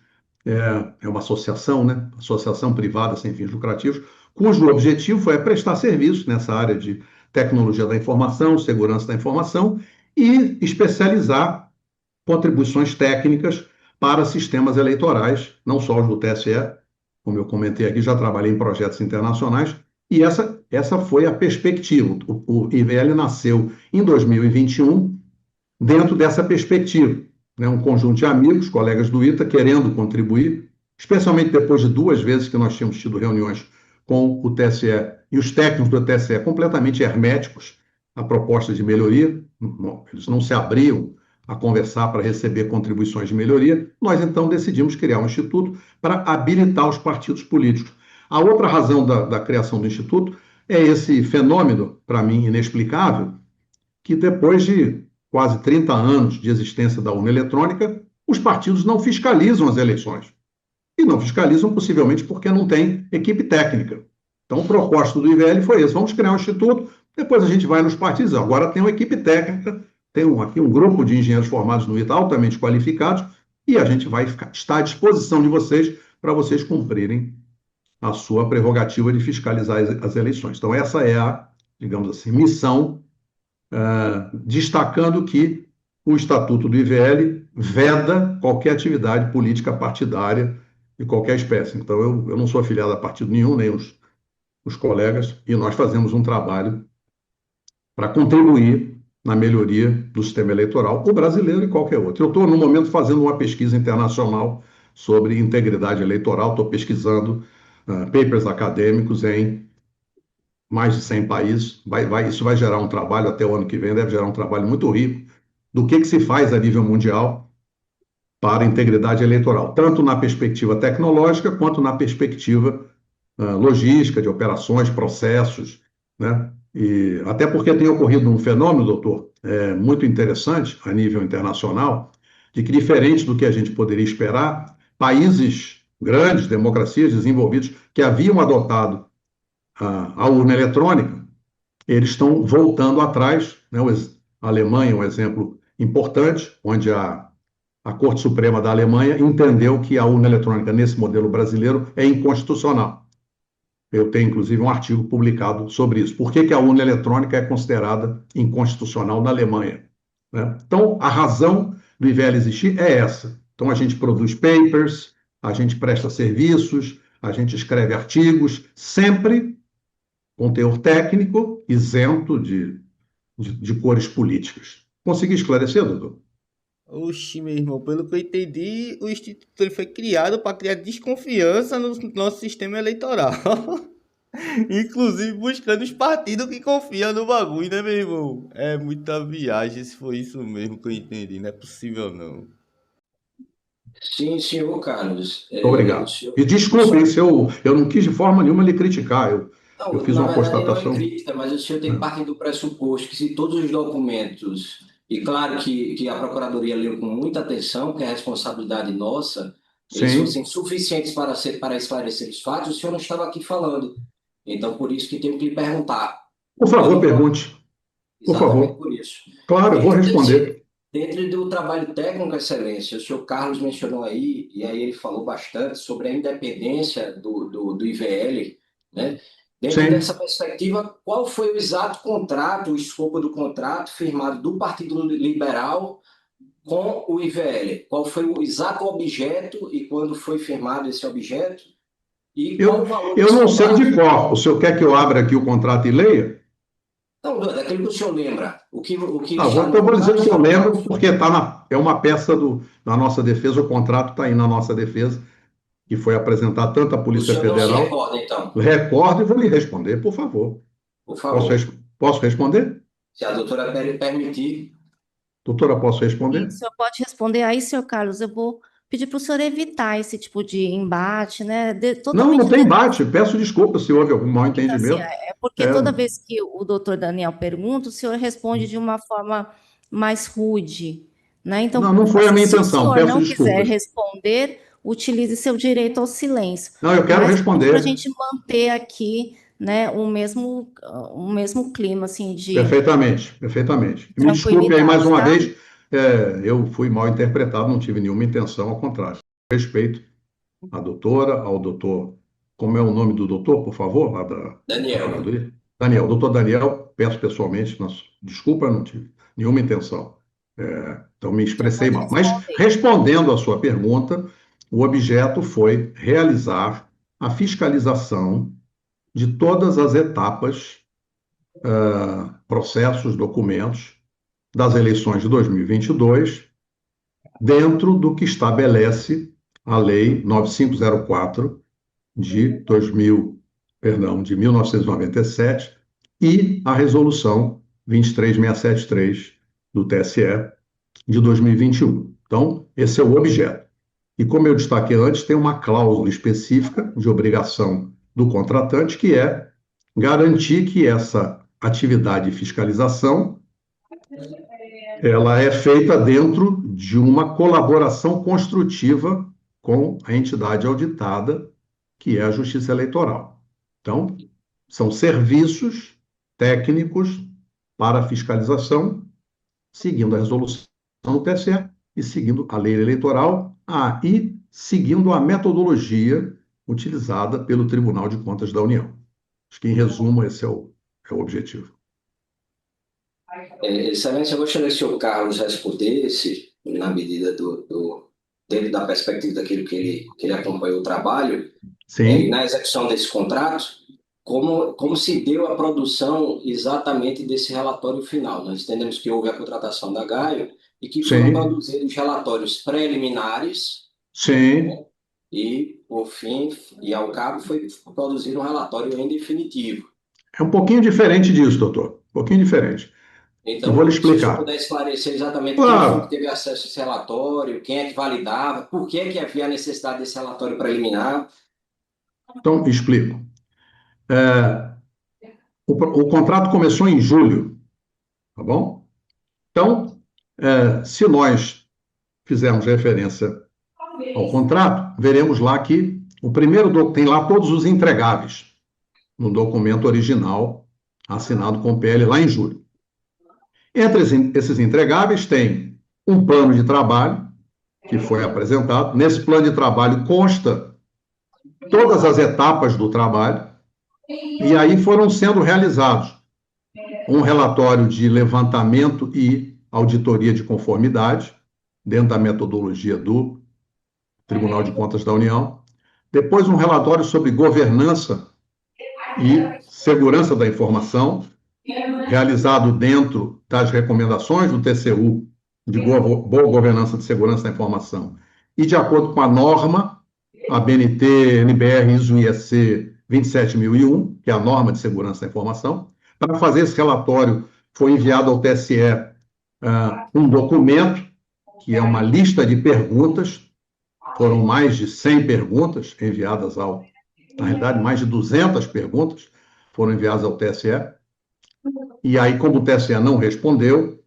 é uma associação, né? Associação privada sem fins lucrativos, cujo objetivo foi prestar serviço nessa área de tecnologia da informação, segurança da informação e especializar contribuições técnicas para sistemas eleitorais, não só os do TSE, como eu comentei aqui, já trabalhei em projetos internacionais, e essa foi a perspectiva. O IVL nasceu em 2021 dentro dessa perspectiva, né? Um conjunto de amigos, colegas do ITA, querendo contribuir, especialmente depois de duas vezes que nós tínhamos tido reuniões com o TSE e os técnicos do TSE completamente herméticos à proposta de melhoria, eles não se abriam a conversar para receber contribuições de melhoria. Nós então decidimos criar um instituto para habilitar os partidos políticos. A outra razão da criação do instituto é esse fenômeno, para mim, inexplicável, que depois de quase 30 anos de existência da urna eletrônica, os partidos não fiscalizam as eleições. E não fiscalizam possivelmente porque não tem equipe técnica. Então, o propósito do IVL foi esse: vamos criar um instituto, depois a gente vai nos partidos. Agora tem uma equipe técnica, tem aqui um grupo de engenheiros formados no ITA altamente qualificados, e a gente vai estar à disposição de vocês para vocês cumprirem a sua prerrogativa de fiscalizar as eleições. Então, essa é a, digamos assim, missão, destacando que o Estatuto do IVL veda qualquer atividade política partidária de qualquer espécie. Então, eu não sou afiliado a partido nenhum, nem os colegas, e nós fazemos um trabalho para contribuir na melhoria do sistema eleitoral, o brasileiro e qualquer outro. Eu estou, no momento, fazendo uma pesquisa internacional sobre integridade eleitoral, estou pesquisando papers acadêmicos em mais de 100 países. Isso vai gerar um trabalho até o ano que vem, deve gerar um trabalho muito rico do que se faz a nível mundial para a integridade eleitoral, tanto na perspectiva tecnológica quanto na perspectiva logística, de operações, processos, né? E até porque tem ocorrido um fenômeno, doutor, muito interessante a nível internacional, de que, diferente do que a gente poderia esperar, países grandes, democracias desenvolvidos, que haviam adotado a urna eletrônica, eles estão voltando atrás, né? A Alemanha é um exemplo importante, onde a Corte Suprema da Alemanha entendeu que a urna eletrônica, nesse modelo brasileiro, é inconstitucional. Eu tenho, inclusive, um artigo publicado sobre isso. Por que a urna eletrônica é considerada inconstitucional na Alemanha, né? Então, a razão do IVL existir é essa. Então, a gente produz papers, a gente presta serviços, a gente escreve artigos, sempre com teor técnico, isento de cores políticas. Consegui esclarecer, doutor? Oxi, meu irmão, pelo que eu entendi, o Instituto ele foi criado para criar desconfiança no nosso sistema eleitoral. Inclusive buscando os partidos que confiam no bagulho, né, meu irmão? É muita viagem, se foi isso mesmo que eu entendi. Não é possível, não. Sim, senhor Carlos. O Obrigado. senhor, E o desculpem senhor se eu não quis de forma nenhuma lhe criticar. Eu Não, fiz na uma verdade não é constatação. crítica, mas o senhor tem que partir do pressuposto que se todos os documentos, e claro que a Procuradoria leu com muita atenção, que é a responsabilidade nossa, eles Sim, fossem suficientes para esclarecer os fatos, o senhor não estava aqui falando. Então, por isso que tenho que lhe perguntar. por favor, Pelo pergunte. Por Exatamente favor. por isso. Claro, eu vou Dentro responder. dentro do trabalho técnico, Excelência, o senhor Carlos mencionou aí, e aí ele falou bastante sobre a independência do IVL, né? Dentro dessa Sim. perspectiva, qual foi o exato contrato, o escopo do contrato firmado do Partido Liberal com o IVL? Qual foi o exato objeto e quando foi firmado esse objeto? E qual Eu, o valor eu desse não sei de contrato? cor. O senhor quer que eu abra aqui o contrato e leia? Então, daquilo que o senhor lembra, o que Ah, está no então eu vou dizer contrato o que eu está no lembro, contrato. porque é uma peça da nossa defesa, o contrato está aí na nossa defesa, que foi apresentado tanto à O Polícia senhor não se Federal. recorda, então, Recordo e vou lhe responder, por favor. por Posso, favor. posso responder? Se a doutora permitir. Doutora, posso E o responder? senhor pode responder aí, senhor Carlos, eu vou pedir para o senhor evitar esse tipo de embate, né? Não, não Totalmente tem embate. Peço desculpa se houve algum mal então, assim, entendimento. é porque É, toda vez que o doutor Daniel pergunta, o senhor responde de uma forma mais rude, né? não, Então, não foi a assim, minha se o intenção. senhor Peço não quiser desculpas. responder, utilize seu direito ao silêncio. Não, eu quero Mas para a responder gente manter aqui, né, o mesmo clima, assim, de perfeitamente, perfeitamente. Me desculpe aí mais tranquilidade, uma tá? vez, eu fui mal interpretado, não tive nenhuma intenção, ao contrário. Respeito à doutora, ao doutor. Como é o nome do doutor, por favor, lá da Daniel, Procuradoria? Daniel, doutor Daniel, peço pessoalmente, desculpa, não tive nenhuma intenção. Então, me O senhor expressei pode mal. Mas, responder. respondendo à sua pergunta, o objeto foi realizar a fiscalização de todas as etapas, processos, documentos das eleições de 2022, dentro do que estabelece a Lei 9504 de 1997 e a Resolução 23673 do TSE de 2021. Então, esse é o objeto. E como eu destaquei antes, tem uma cláusula específica de obrigação do contratante, que é garantir que essa atividade de fiscalização ela é feita dentro de uma colaboração construtiva com a entidade auditada, que é a Justiça Eleitoral. Então, são serviços técnicos para fiscalização, seguindo a resolução do TSE e seguindo a lei eleitoral, e seguindo a metodologia utilizada pelo Tribunal de Contas da União. Acho que, em resumo, esse é o objetivo. Excelência, eu gostaria que o senhor Carlos respondesse, na medida dentro da perspectiva daquilo que ele acompanhou o trabalho, e Sim, na execução desse contrato, como se deu a produção exatamente desse relatório final. Nós entendemos que houve a contratação da Gaio e que foram Sim, produzidos relatórios preliminares sim. e, por fim, e ao cabo, foi produzido um relatório em definitivo. É um pouquinho diferente disso, doutor. Um pouquinho diferente. Eu vou lhe Então, se o senhor explicar. puder esclarecer exatamente quem foi que Claro. teve acesso a esse relatório, quem é que validava, por que é que havia a necessidade desse relatório preliminar. Então, explico. É, o contrato começou em julho, tá bom? Então, se nós fizermos referência ao contrato, veremos lá que o primeiro tem lá todos os entregáveis no documento original assinado com o PL lá em julho. Entre esses entregáveis tem um plano de trabalho que foi apresentado. Nesse plano de trabalho consta todas as etapas do trabalho e aí foram sendo realizados um relatório de levantamento e auditoria de conformidade dentro da metodologia do Tribunal de Contas da União. Depois, um relatório sobre governança e segurança da informação, realizado dentro das recomendações do TCU de boa governança de segurança da informação e de acordo com a norma, a BNT, NBR, ISO IEC 27001, que é a norma de segurança da informação. Para fazer esse relatório, foi enviado ao TSE um documento, que é uma lista de perguntas. Foram mais de 100 perguntas enviadas na realidade, mais de 200 perguntas foram enviadas ao TSE. E aí, como o TSE não respondeu,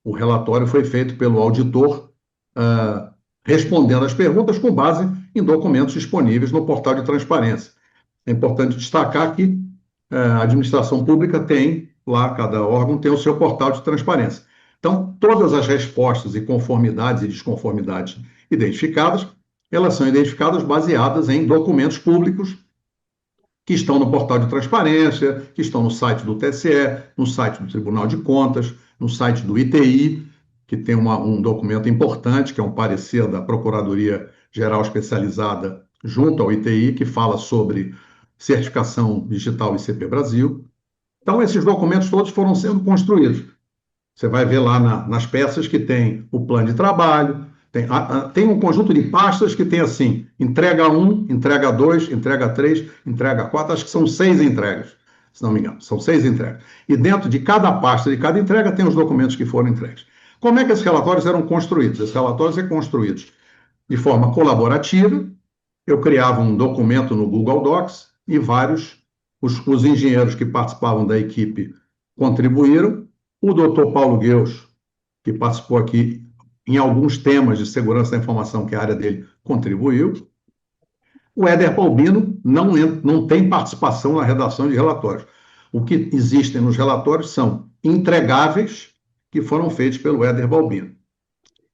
o relatório foi feito pelo auditor, respondendo as perguntas com base em documentos disponíveis no portal de transparência. É importante destacar que a administração pública tem lá, cada órgão tem o seu portal de transparência. Então, todas as respostas e conformidades e desconformidades identificadas, elas são identificadas baseadas em documentos públicos que estão no portal de transparência, que estão no site do TSE, no site do Tribunal de Contas, no site do ITI, que tem um documento importante, que é um parecer da Procuradoria Geral Especializada junto ao ITI, que fala sobre certificação digital ICP Brasil. Então, esses documentos todos foram sendo construídos. Você vai ver lá nas peças que tem o plano de trabalho, tem um conjunto de pastas que tem assim, entrega 1, entrega 2, entrega 3, entrega 4, acho que são 6 entregas, se não me engano, são 6 entregas. E dentro de cada pasta, de cada entrega, tem os documentos que foram entregues. Como é que esses relatórios eram construídos? Esses relatórios são construídos de forma colaborativa. Eu criava um documento no Google Docs e os engenheiros que participavam da equipe contribuíram. O doutor Paulo Gueus, que participou aqui em alguns temas de segurança da informação, que é a área dele, contribuiu. O Éder Balbino não tem participação na redação de relatórios. O que existem nos relatórios são entregáveis que foram feitos pelo Éder Balbino.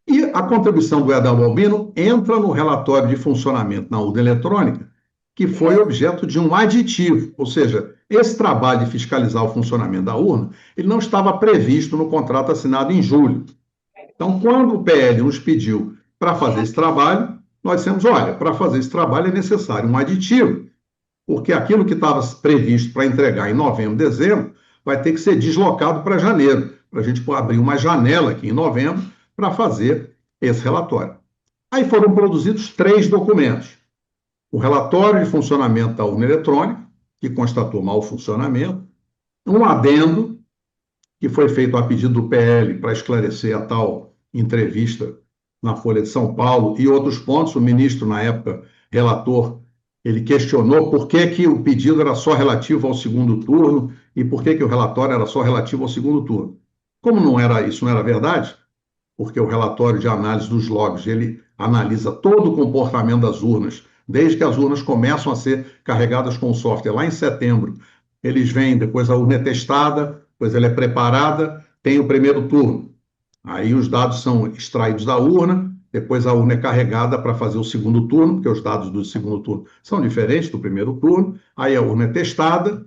E a contribuição do Éder Balbino entra no relatório de funcionamento na urna eletrônica, que foi objeto de um aditivo, ou seja, esse trabalho de fiscalizar o funcionamento da urna, ele não estava previsto no contrato assinado em julho. Então, quando o PL nos pediu para fazer esse trabalho, nós dissemos, olha, para fazer esse trabalho é necessário um aditivo, porque aquilo que estava previsto para entregar em novembro, dezembro, vai ter que ser deslocado para janeiro, para a gente abrir uma janela aqui em novembro para fazer esse relatório. Aí foram produzidos 3 documentos. O relatório de funcionamento da urna eletrônica, que constatou mau funcionamento, um adendo, que foi feito a pedido do PL para esclarecer a tal entrevista na Folha de São Paulo e outros pontos. O ministro, na época, relator, ele questionou por que o pedido era só relativo ao segundo turno e por que o relatório era só relativo ao segundo turno. Como isso não era verdade, porque o relatório de análise dos logs, ele analisa todo o comportamento das urnas, desde que as urnas começam a ser carregadas com o software lá em setembro. Eles vêm, depois a urna é testada, depois ela é preparada, tem o primeiro turno. Aí os dados são extraídos da urna, depois a urna é carregada para fazer o segundo turno, porque os dados do segundo turno são diferentes do primeiro turno. Aí a urna é testada,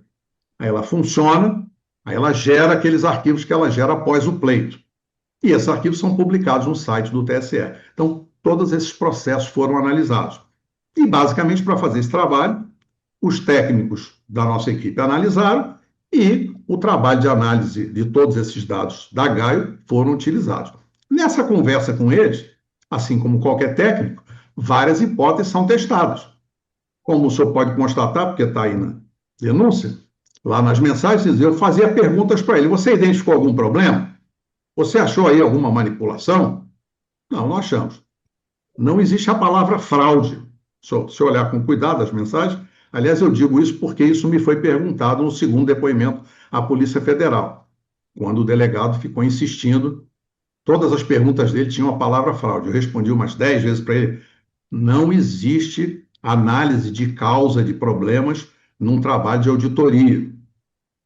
aí ela funciona, aí ela gera aqueles arquivos que ela gera após o pleito. E esses arquivos são publicados no site do TSE. Então, todos esses processos foram analisados. E, basicamente, para fazer esse trabalho, os técnicos da nossa equipe analisaram e o trabalho de análise de todos esses dados da Gaio foram utilizados. Nessa conversa com eles, assim como qualquer técnico, várias hipóteses são testadas. Como o senhor pode constatar, porque está aí na denúncia, lá nas mensagens, eu fazia perguntas para ele. Você identificou algum problema? Você achou aí alguma manipulação? Não, não achamos. Não existe a palavra fraude. Se eu olhar com cuidado as mensagens, aliás, eu digo isso porque isso me foi perguntado no segundo depoimento à Polícia Federal, quando o delegado ficou insistindo, todas as perguntas dele tinham a palavra fraude. Eu respondi umas 10 vezes para ele, não existe análise de causa de problemas num trabalho de auditoria.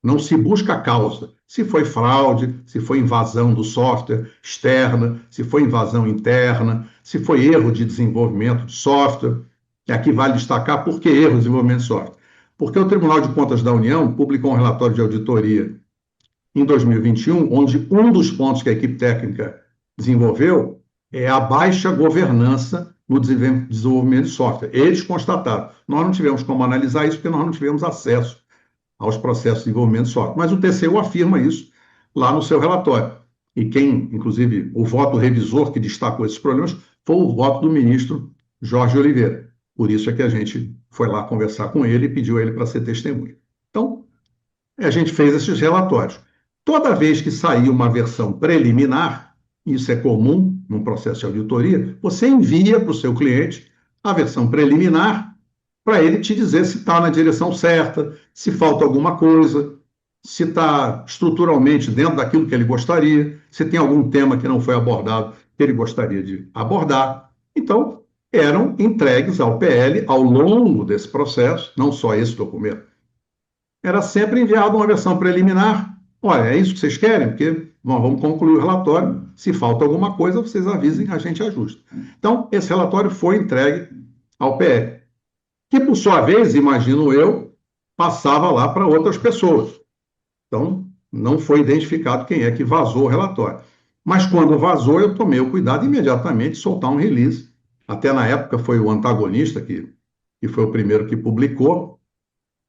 Não se busca a causa. Se foi fraude, se foi invasão do software externa, se foi invasão interna, se foi erro de desenvolvimento de software. E aqui vale destacar por que erro de desenvolvimento de software. Porque o Tribunal de Contas da União publicou um relatório de auditoria em 2021, onde um dos pontos que a equipe técnica desenvolveu é a baixa governança no desenvolvimento de software. Eles constataram. Nós não tivemos como analisar isso porque nós não tivemos acesso aos processos de desenvolvimento de software. Mas o TCU afirma isso lá no seu relatório. E quem, inclusive, o voto revisor que destacou esses problemas foi o voto do ministro Jorge Oliveira. Por isso é que a gente foi lá conversar com ele e pediu a ele para ser testemunha. Então, a gente fez esses relatórios. Toda vez que sair uma versão preliminar, isso é comum num processo de auditoria, você envia para o seu cliente a versão preliminar para ele te dizer se está na direção certa, se falta alguma coisa, se está estruturalmente dentro daquilo que ele gostaria, se tem algum tema que não foi abordado que ele gostaria de abordar. Então, eram entregues ao PL ao longo desse processo, não só esse documento. Era sempre enviado uma versão preliminar. Olha, é isso que vocês querem? Porque nós vamos concluir o relatório. Se falta alguma coisa, vocês avisem, a gente ajusta. Então, esse relatório foi entregue ao PL, que, por sua vez, imagino eu, passava lá para outras pessoas. Então, não foi identificado quem é que vazou o relatório. Mas quando vazou, eu tomei o cuidado imediatamente de soltar um release. Até na época foi o antagonista que foi o primeiro que publicou.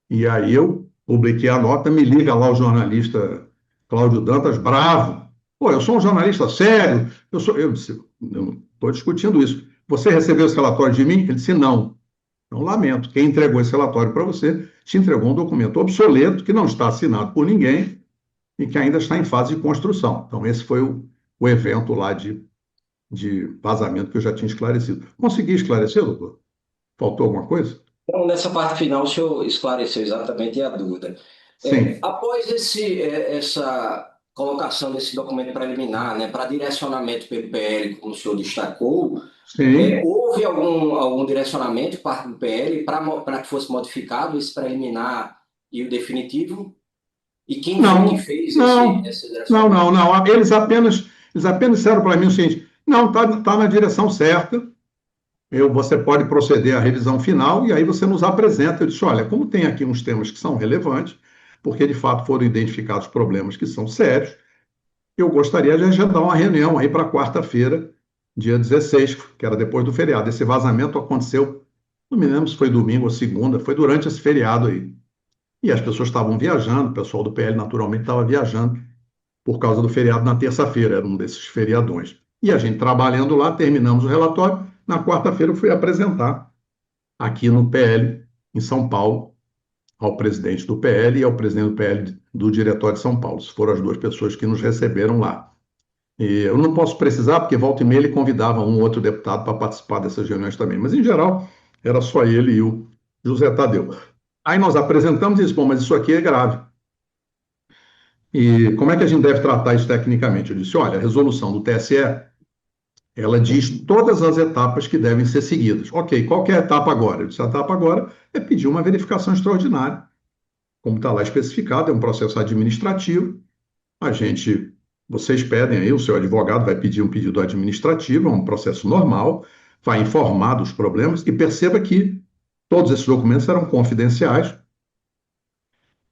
E aí eu publiquei a nota, me liga lá o jornalista Cláudio Dantas, bravo. Pô, eu sou um jornalista sério. Eu disse, não estou discutindo isso. Você recebeu esse relatório de mim? Ele disse, não. Então, lamento. Quem entregou esse relatório para você te entregou um documento obsoleto que não está assinado por ninguém e que ainda está em fase de construção. Então, esse foi o evento lá de vazamento que eu já tinha esclarecido. Consegui esclarecer, doutor? Faltou alguma coisa? Então, nessa parte final, o senhor esclareceu exatamente a dúvida. Sim. Após essa colocação desse documento preliminar, né, para direcionamento pelo PL, como o senhor destacou, Sim. houve algum direcionamento por parte do PL para que fosse modificado esse preliminar e o definitivo? E quem foi que fez esse direcionamento? Não. Eles apenas disseram para mim o seguinte, não, está na direção certa, você pode proceder à revisão final e aí você nos apresenta. Eu disse, olha, como tem aqui uns temas que são relevantes, porque de fato foram identificados problemas que são sérios, eu gostaria de agendar uma reunião aí para quarta-feira, dia 16, que era depois do feriado. Esse vazamento aconteceu, não me lembro se foi domingo ou segunda, foi durante esse feriado aí. E as pessoas estavam viajando, o pessoal do PL naturalmente estava viajando por causa do feriado na terça-feira, era um desses feriadões. E a gente trabalhando lá, terminamos o relatório. Na quarta-feira eu fui apresentar aqui no PL, em São Paulo, ao presidente do PL e ao presidente do PL do Diretório de São Paulo. Foram as duas pessoas que nos receberam lá. E eu não posso precisar, porque volta e meia ele convidava um ou outro deputado para participar dessas reuniões também. Mas, em geral, era só ele e o José Tadeu. Aí nós apresentamos e disse, bom, mas isso aqui é grave. E como é que a gente deve tratar isso tecnicamente? Eu disse, olha, a resolução do TSE, ela diz todas as etapas que devem ser seguidas. Ok, qual que é a etapa agora? Eu disse, a etapa agora é pedir uma verificação extraordinária. Como está lá especificado, é um processo administrativo. Vocês pedem aí, o seu advogado vai pedir um pedido administrativo, é um processo normal, vai informar dos problemas e perceba que todos esses documentos eram confidenciais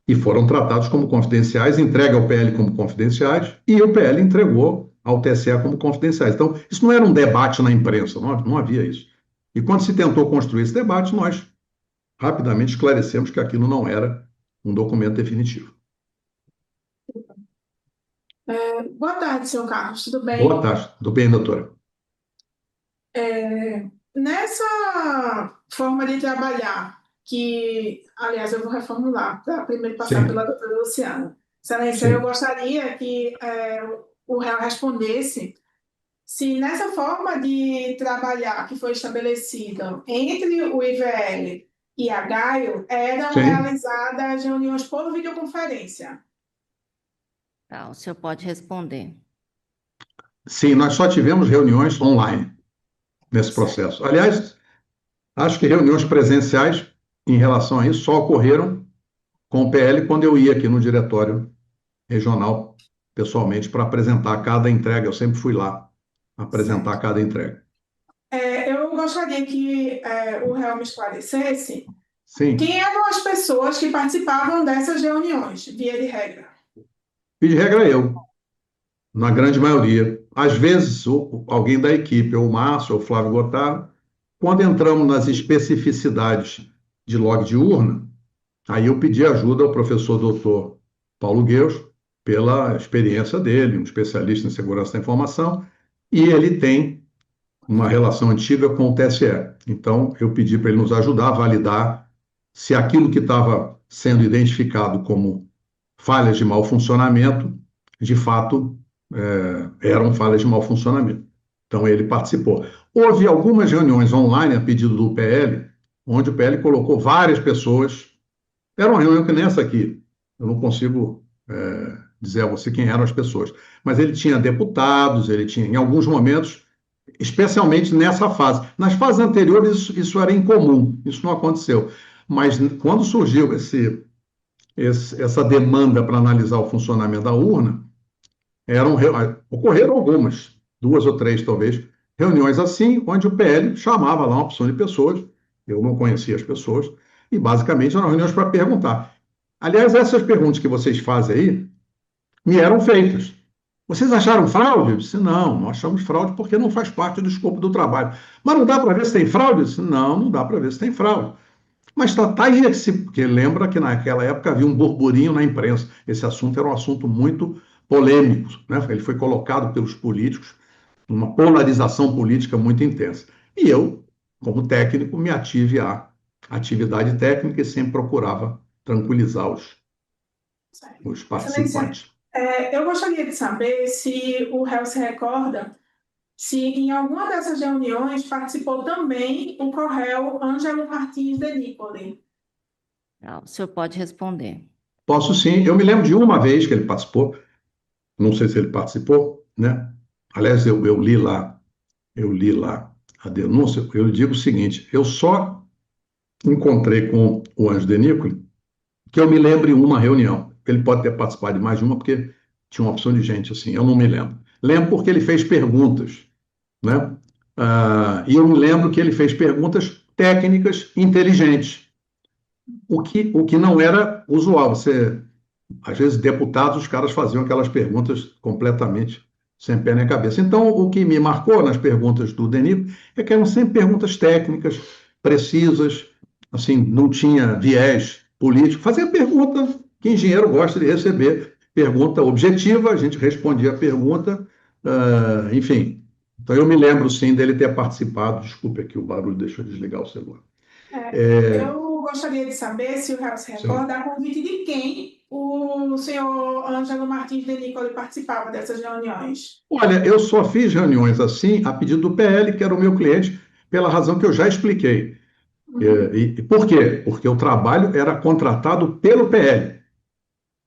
e foram tratados como confidenciais, entregue ao PL como confidenciais e o PL entregou ao TSE como confidenciais. Então, isso não era um debate na imprensa, não havia isso. E quando se tentou construir esse debate, nós rapidamente esclarecemos que aquilo não era um documento definitivo. Boa tarde, senhor Carlos, tudo Boa bem? tarde. Tudo bem, doutora? Nessa forma de trabalhar, que, aliás, eu vou reformular, para primeiro passar pela Sim, doutora Luciana. Excelência, eu sim. gostaria que o réu respondesse se nessa forma de trabalhar que foi estabelecida entre o IVL e a Gaio eram Sim. realizadas reuniões por videoconferência. Tá, o senhor pode responder. Sim, nós só tivemos reuniões online nesse Certo. processo. Aliás, acho que reuniões presenciais em relação a isso só ocorreram com o PL quando eu ia aqui no diretório regional pessoalmente para apresentar cada entrega. Eu sempre fui lá apresentar Certo. cada entrega. Eu gostaria que o réu me esclarecesse Sim, quem eram as pessoas que participavam dessas reuniões, via de regra. e de regra eu, na grande maioria. Às vezes, alguém da equipe, ou o Márcio, ou o Flávio Gotardo, quando entramos nas especificidades de log de urna, aí eu pedi ajuda ao professor doutor Paulo Gueus, pela experiência dele, um especialista em segurança da informação, e ele tem uma relação antiga com o TSE. Então, eu pedi para ele nos ajudar a validar se aquilo que estava sendo identificado como falhas de mau funcionamento, de fato, eram falhas de mau funcionamento. Então, ele participou. Houve algumas reuniões online a pedido do PL, onde o PL colocou várias pessoas. Era uma reunião que nem essa aqui. Eu não consigo dizer a você quem eram as pessoas. Mas ele tinha deputados, ele tinha, em alguns momentos, especialmente nessa fase. Nas fases anteriores, isso era incomum, isso não aconteceu. Mas quando surgiu essa demanda para analisar o funcionamento da urna, ocorreram algumas, duas ou três talvez, reuniões assim, onde o PL chamava lá uma opção de pessoas, eu não conhecia as pessoas, e basicamente eram reuniões para perguntar. Aliás, essas perguntas que vocês fazem aí me eram feitas. Vocês acharam fraude? Eu disse, não, não achamos fraude porque não faz parte do escopo do trabalho. Mas não dá para ver se tem fraude? Eu disse, não, não dá para ver se tem fraude. Mas tá aí, porque lembra que naquela época havia um burburinho na imprensa. Esse assunto era um assunto muito polêmico, né? Ele foi colocado pelos políticos numa polarização política muito intensa. E eu, como técnico, me ative à atividade técnica e sempre procurava tranquilizar os Excelência, participantes. eu gostaria de saber se o réu se recorda se em alguma dessas reuniões participou também o coréu Ângelo Martins de Nicoli. Tá, o senhor pode responder. Posso sim, eu me lembro de uma vez que ele participou, não sei se ele participou, né? Aliás, eu li lá a denúncia, eu digo o seguinte, eu só encontrei com o Ângelo de Nicoli que eu me lembre uma reunião. Ele pode ter participado de mais de uma, porque tinha uma opção de gente assim, eu não me lembro. Lembro porque ele fez perguntas, né? E eu me lembro que ele fez perguntas técnicas inteligentes, o que não era usual. Às vezes, deputados, os caras faziam aquelas perguntas completamente sem pé nem cabeça. Então, o que me marcou nas perguntas do Denico é que eram sempre perguntas técnicas, precisas, assim, não tinha viés político. Fazia pergunta que engenheiro gosta de receber, pergunta objetiva, a gente respondia a pergunta, enfim. Então, eu me lembro, sim, dele ter participado. Desculpe aqui o barulho, deixa eu desligar o celular. Eu gostaria de saber se o réu se recorda a convite de quem o senhor Ângelo Martins de Nicoli participava dessas reuniões. Olha, eu só fiz reuniões assim a pedido do PL, que era o meu cliente, pela razão que eu já expliquei. E por quê? Porque o trabalho era contratado pelo PL.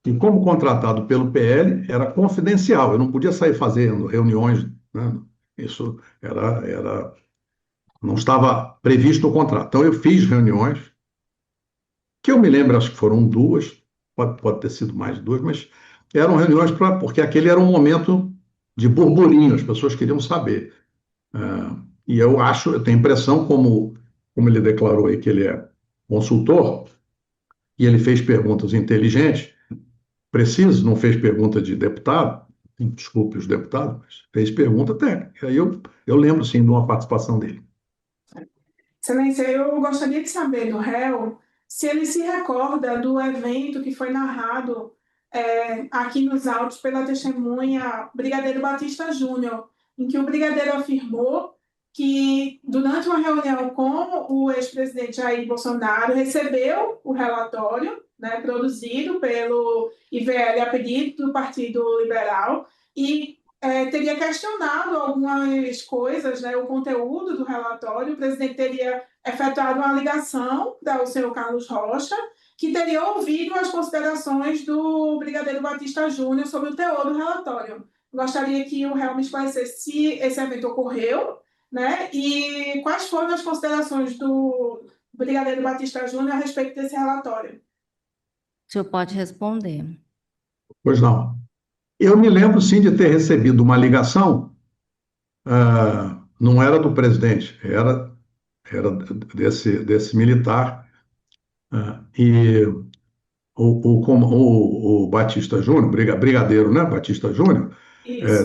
E como contratado pelo PL, era confidencial. Eu não podia sair fazendo reuniões, né? Isso não estava previsto no contrato. Então, eu fiz reuniões, que eu me lembro, acho que foram duas, pode ter sido mais de duas, mas eram reuniões porque aquele era um momento de burburinho, as pessoas queriam saber. E eu tenho a impressão, como ele declarou aí que ele é consultor, e ele fez perguntas inteligentes, preciso, não fez pergunta de deputado, desculpe os deputados, mas fez pergunta técnica. Aí eu lembro, sim, de uma participação dele. Excelência, eu gostaria de saber do réu se ele se recorda do evento que foi narrado aqui nos autos pela testemunha Brigadeiro Batista Júnior, em que o brigadeiro afirmou que, durante uma reunião com o ex-presidente Jair Bolsonaro, recebeu o relatório, né, produzido pelo IVL a pedido do Partido Liberal e teria questionado algumas coisas, né, o conteúdo do relatório. O presidente teria efetuado uma ligação ao senhor Carlos Rocha, que teria ouvido as considerações do brigadeiro Batista Júnior sobre o teor do relatório. Gostaria que o réu me esclarecesse se esse evento ocorreu, né, e quais foram as considerações do brigadeiro Batista Júnior a respeito desse relatório. O senhor pode responder. Pois não. Eu me lembro, sim, de ter recebido uma ligação, não era do presidente, era desse militar, e o Batista Júnior, brigadeiro, né, Batista Júnior,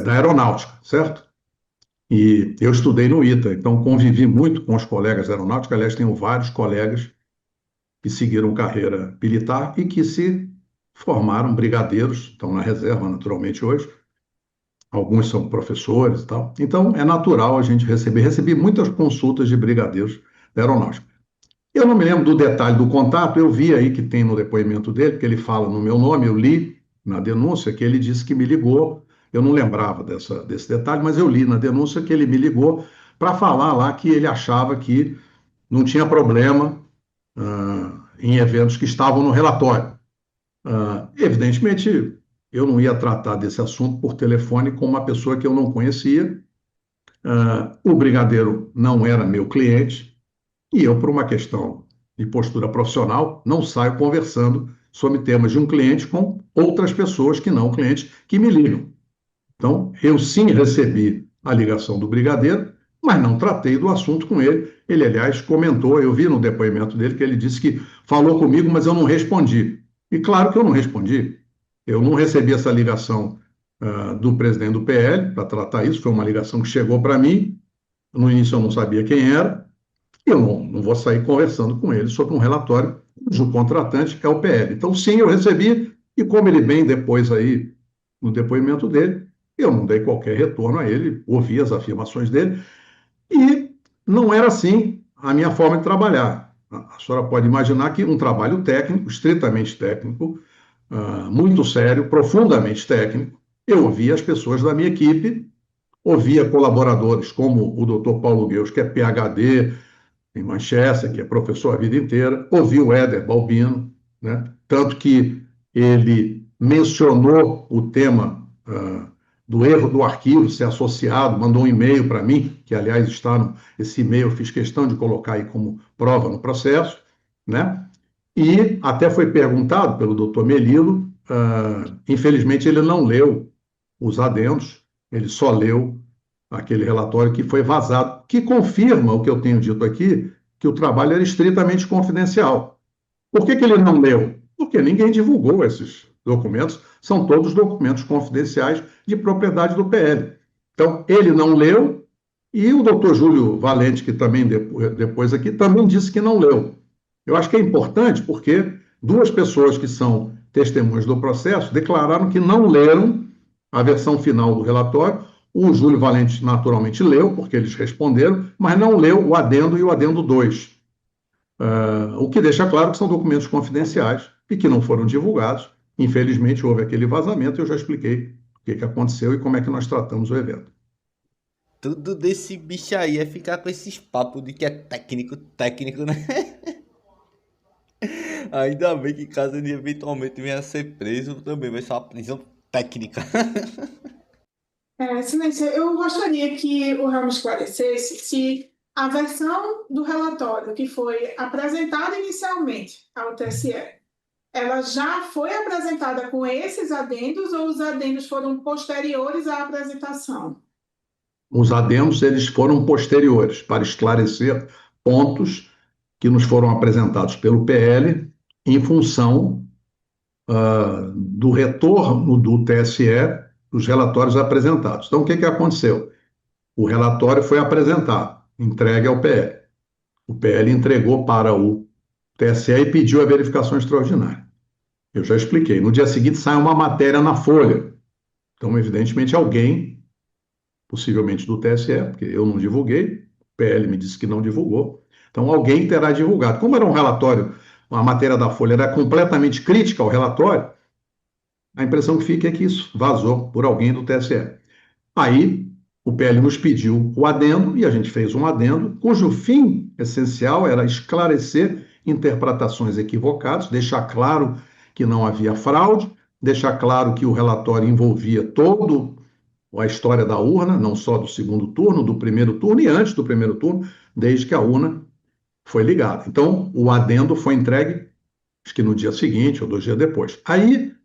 da aeronáutica, certo? E eu estudei no ITA, então convivi muito com os colegas da aeronáutica. Aliás, tenho vários colegas que seguiram carreira militar e que se formaram brigadeiros, estão na reserva naturalmente hoje. Alguns são professores e tal. Então, é natural a gente recebi muitas consultas de brigadeiros da aeronáutica. Eu não me lembro do detalhe do contato, eu vi aí que tem no depoimento dele, que ele fala no meu nome, eu li na denúncia que ele disse que me ligou. Eu não lembrava desse detalhe, mas eu li na denúncia que ele me ligou para falar lá que ele achava que não tinha problema em eventos que estavam no relatório. Evidentemente, eu não ia tratar desse assunto por telefone com uma pessoa que eu não conhecia. O brigadeiro não era meu cliente e eu, por uma questão de postura profissional, não saio conversando sobre temas de um cliente com outras pessoas que não clientes que me ligam. Então, eu sim recebi a ligação do brigadeiro, mas não tratei do assunto com ele. Ele, aliás, comentou, eu vi no depoimento dele que ele disse que falou comigo, mas eu não respondi. E claro que eu não respondi. Eu não recebi essa ligação do presidente do PL para tratar isso, foi uma ligação que chegou para mim. No início eu não sabia quem era, e eu não vou sair conversando com ele sobre um relatório cujo contratante é o PL. Então, sim, eu recebi, e como ele bem depois aí, no depoimento dele, eu não dei qualquer retorno a ele, ouvi as afirmações dele, e não era assim a minha forma de trabalhar. A senhora pode imaginar que um trabalho técnico, estritamente técnico, muito sério, profundamente técnico, eu ouvia as pessoas da minha equipe, ouvia colaboradores como o Dr. Paulo Gueus, que é PhD em Manchester, que é professor a vida inteira, ouvi o Éder Balbino, né? Tanto que ele mencionou o tema do erro do arquivo ser associado, mandou um e-mail para mim, que aliás esse e-mail eu fiz questão de colocar aí como prova no processo, né? E até foi perguntado pelo doutor Melilo, infelizmente ele não leu os adendos, ele só leu aquele relatório que foi vazado, que confirma o que eu tenho dito aqui, que o trabalho era estritamente confidencial. Por que ele não leu? Porque ninguém divulgou esses documentos, são todos documentos confidenciais de propriedade do PL. Então, ele não leu, e o doutor Júlio Valente, que também depois aqui, também disse que não leu. Eu acho que é importante porque duas pessoas que são testemunhas do processo declararam que não leram a versão final do relatório. O Júlio Valente naturalmente leu, porque eles responderam, mas não leu o adendo e o adendo 2. O que deixa claro que são documentos confidenciais e que não foram divulgados. Infelizmente, houve aquele vazamento e eu já expliquei o que aconteceu e como é que nós tratamos o evento. Tudo desse bicho aí é ficar com esses papos de que é técnico, né? Ainda bem que caso ele eventualmente venha a ser preso, também vai ser uma prisão técnica. Excelência, eu gostaria que o réu me esclarecesse se a versão do relatório que foi apresentada inicialmente ao TSE, ela já foi apresentada com esses adendos ou os adendos foram posteriores à apresentação? Os adendos, eles foram posteriores para esclarecer pontos que nos foram apresentados pelo PL em função do retorno do TSE dos relatórios apresentados. Então, o que aconteceu? O relatório foi apresentado, entregue ao PL. O PL entregou para o TSE e pediu a verificação extraordinária. Eu já expliquei. No dia seguinte sai uma matéria na Folha. Então, evidentemente, alguém, possivelmente do TSE, porque eu não divulguei, o PL me disse que não divulgou, então alguém terá divulgado. Como era um relatório, a matéria da Folha era completamente crítica ao relatório, a impressão que fica é que isso vazou por alguém do TSE. Aí, o PL nos pediu o adendo, e a gente fez um adendo, cujo fim essencial era esclarecer interpretações equivocadas, deixar claro que não havia fraude, deixar claro que o relatório envolvia toda a história da urna, não só do segundo turno, do primeiro turno e antes do primeiro turno, desde que a urna foi ligada. Então, o adendo foi entregue, acho que no dia seguinte ou 2 dias depois. Aí,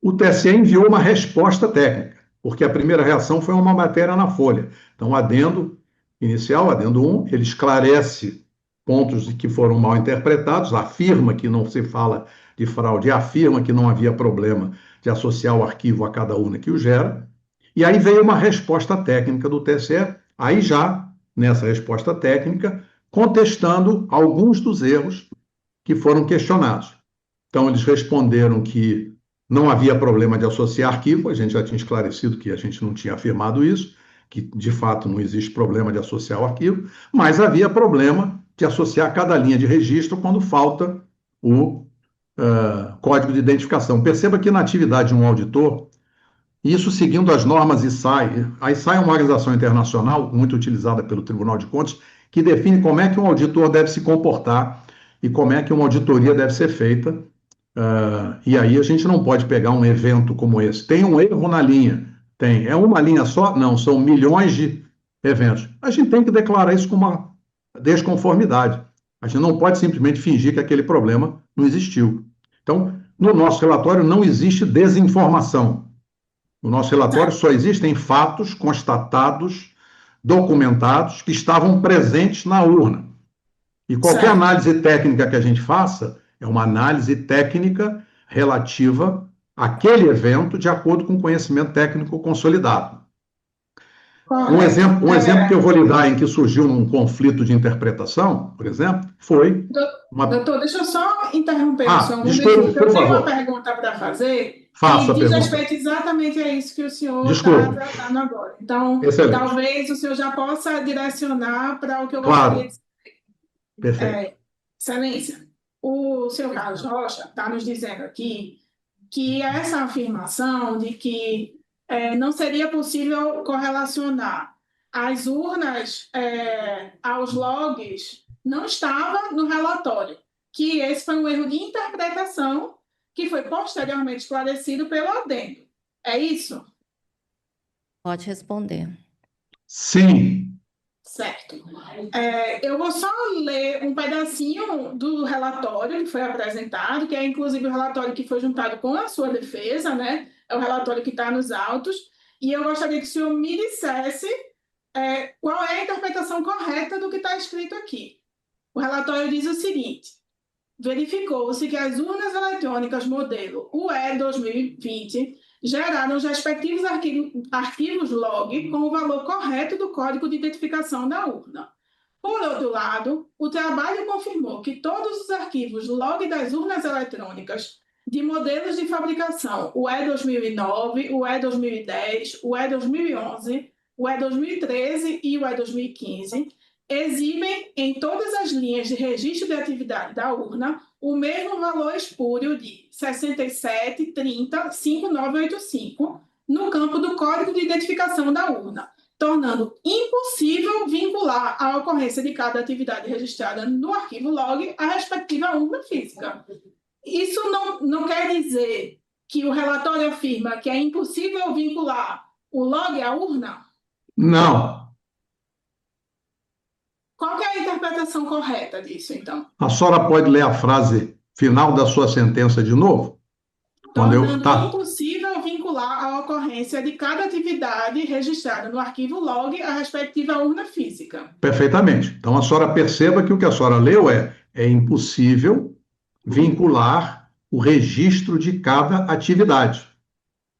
o TSE enviou uma resposta técnica, porque a primeira reação foi uma matéria na Folha. Então, o adendo inicial, adendo 1, ele esclarece pontos que foram mal interpretados, afirma que não se fala de fraude, afirma que não havia problema de associar o arquivo a cada urna que o gera, e aí veio uma resposta técnica do TSE, aí já, nessa resposta técnica, contestando alguns dos erros que foram questionados. Então, eles responderam que não havia problema de associar arquivo, a gente já tinha esclarecido que a gente não tinha afirmado isso, que de fato não existe problema de associar o arquivo, mas havia problema de associar cada linha de registro quando falta o código de identificação. Perceba que na atividade de um auditor, isso seguindo as normas ISAI, a ISAI é uma organização internacional muito utilizada pelo Tribunal de Contas, que define como é que um auditor deve se comportar e como é que uma auditoria deve ser feita. E aí a gente não pode pegar um evento como esse. Tem um erro na linha? Tem. É uma linha só? Não, são milhões de eventos. A gente tem que declarar isso como uma desconformidade. A gente não pode simplesmente fingir que aquele problema não existiu. Então, no nosso relatório não existe desinformação. No nosso relatório só existem fatos constatados, documentados, que estavam presentes na urna. E qualquer Certo. análise técnica que a gente faça é uma análise técnica relativa àquele evento de acordo com o conhecimento técnico consolidado. Um exemplo que eu vou lhe dar em que surgiu um conflito de interpretação, por exemplo, foi uma... Doutor, deixa eu só interromper o senhor um desculpe, minuto. por Eu tenho uma favor. pergunta para fazer Faça a que diz pergunta. respeito exatamente a isso que o senhor Desculpe. está tratando agora. Então, Excelente. talvez o senhor já possa direcionar para o que eu Claro. gostaria de Perfeito. Excelência, o senhor Carlos Rocha está nos dizendo aqui que essa afirmação de que não seria possível correlacionar as urnas aos logs não estava no relatório, que esse foi um erro de interpretação que foi posteriormente esclarecido pelo adendo. É isso? Pode responder. Sim. Certo. Eu vou só ler um pedacinho do relatório que foi apresentado, que é inclusive o relatório que foi juntado com a sua defesa, né? É o relatório que está nos autos, e eu gostaria que o senhor me dissesse qual é a interpretação correta do que está escrito aqui. O relatório diz o seguinte: verificou-se que as urnas eletrônicas modelo UE 2020 geraram os respectivos arquivos log com o valor correto do código de identificação da urna. Por outro lado, o trabalho confirmou que todos os arquivos log das urnas eletrônicas de modelos de fabricação UE 2009, UE 2010, UE 2011, UE 2013 e UE 2015 exibem em todas as linhas de registro de atividade da urna o mesmo valor espúrio de 67305985 no campo do código de identificação da urna, tornando impossível vincular a ocorrência de cada atividade registrada no arquivo log à respectiva urna física. Isso não quer dizer que o relatório afirma que é impossível vincular o log à urna? Não. Qual que é a interpretação correta disso, então? A senhora pode ler a frase final da sua sentença de novo? Tornando impossível vincular a ocorrência de cada atividade registrada no arquivo log à respectiva urna física. Perfeitamente. Então, a senhora perceba que o que a senhora leu é impossível vincular o registro de cada atividade.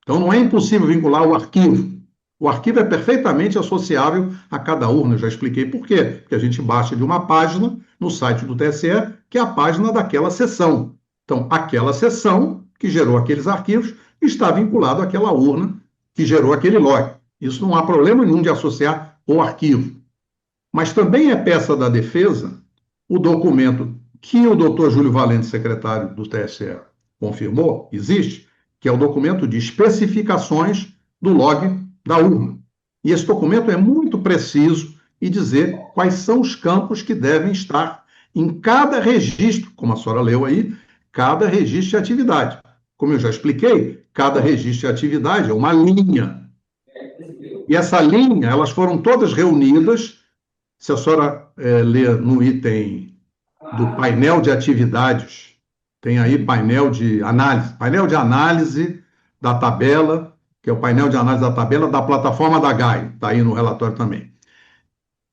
Então, não é impossível vincular o arquivo. O arquivo é perfeitamente associável a cada urna. Eu já expliquei por quê. Porque a gente baixa de uma página, no site do TSE, que é a página daquela sessão. Então, aquela sessão que gerou aqueles arquivos está vinculado àquela urna que gerou aquele log. Isso não há problema nenhum de associar o arquivo. Mas também é peça da defesa o documento que o doutor Júlio Valente, secretário do TSE, confirmou, existe, que é o documento de especificações do log da urna. E esse documento é muito preciso e dizer quais são os campos que devem estar em cada registro, como a senhora leu aí, cada registro de atividade. Como eu já expliquei, cada registro de atividade é uma linha. E essa linha, elas foram todas reunidas, se a senhora ler no item do painel de atividades, tem aí painel de análise da tabela, que é o painel de análise da tabela da plataforma da GAI, está aí no relatório também.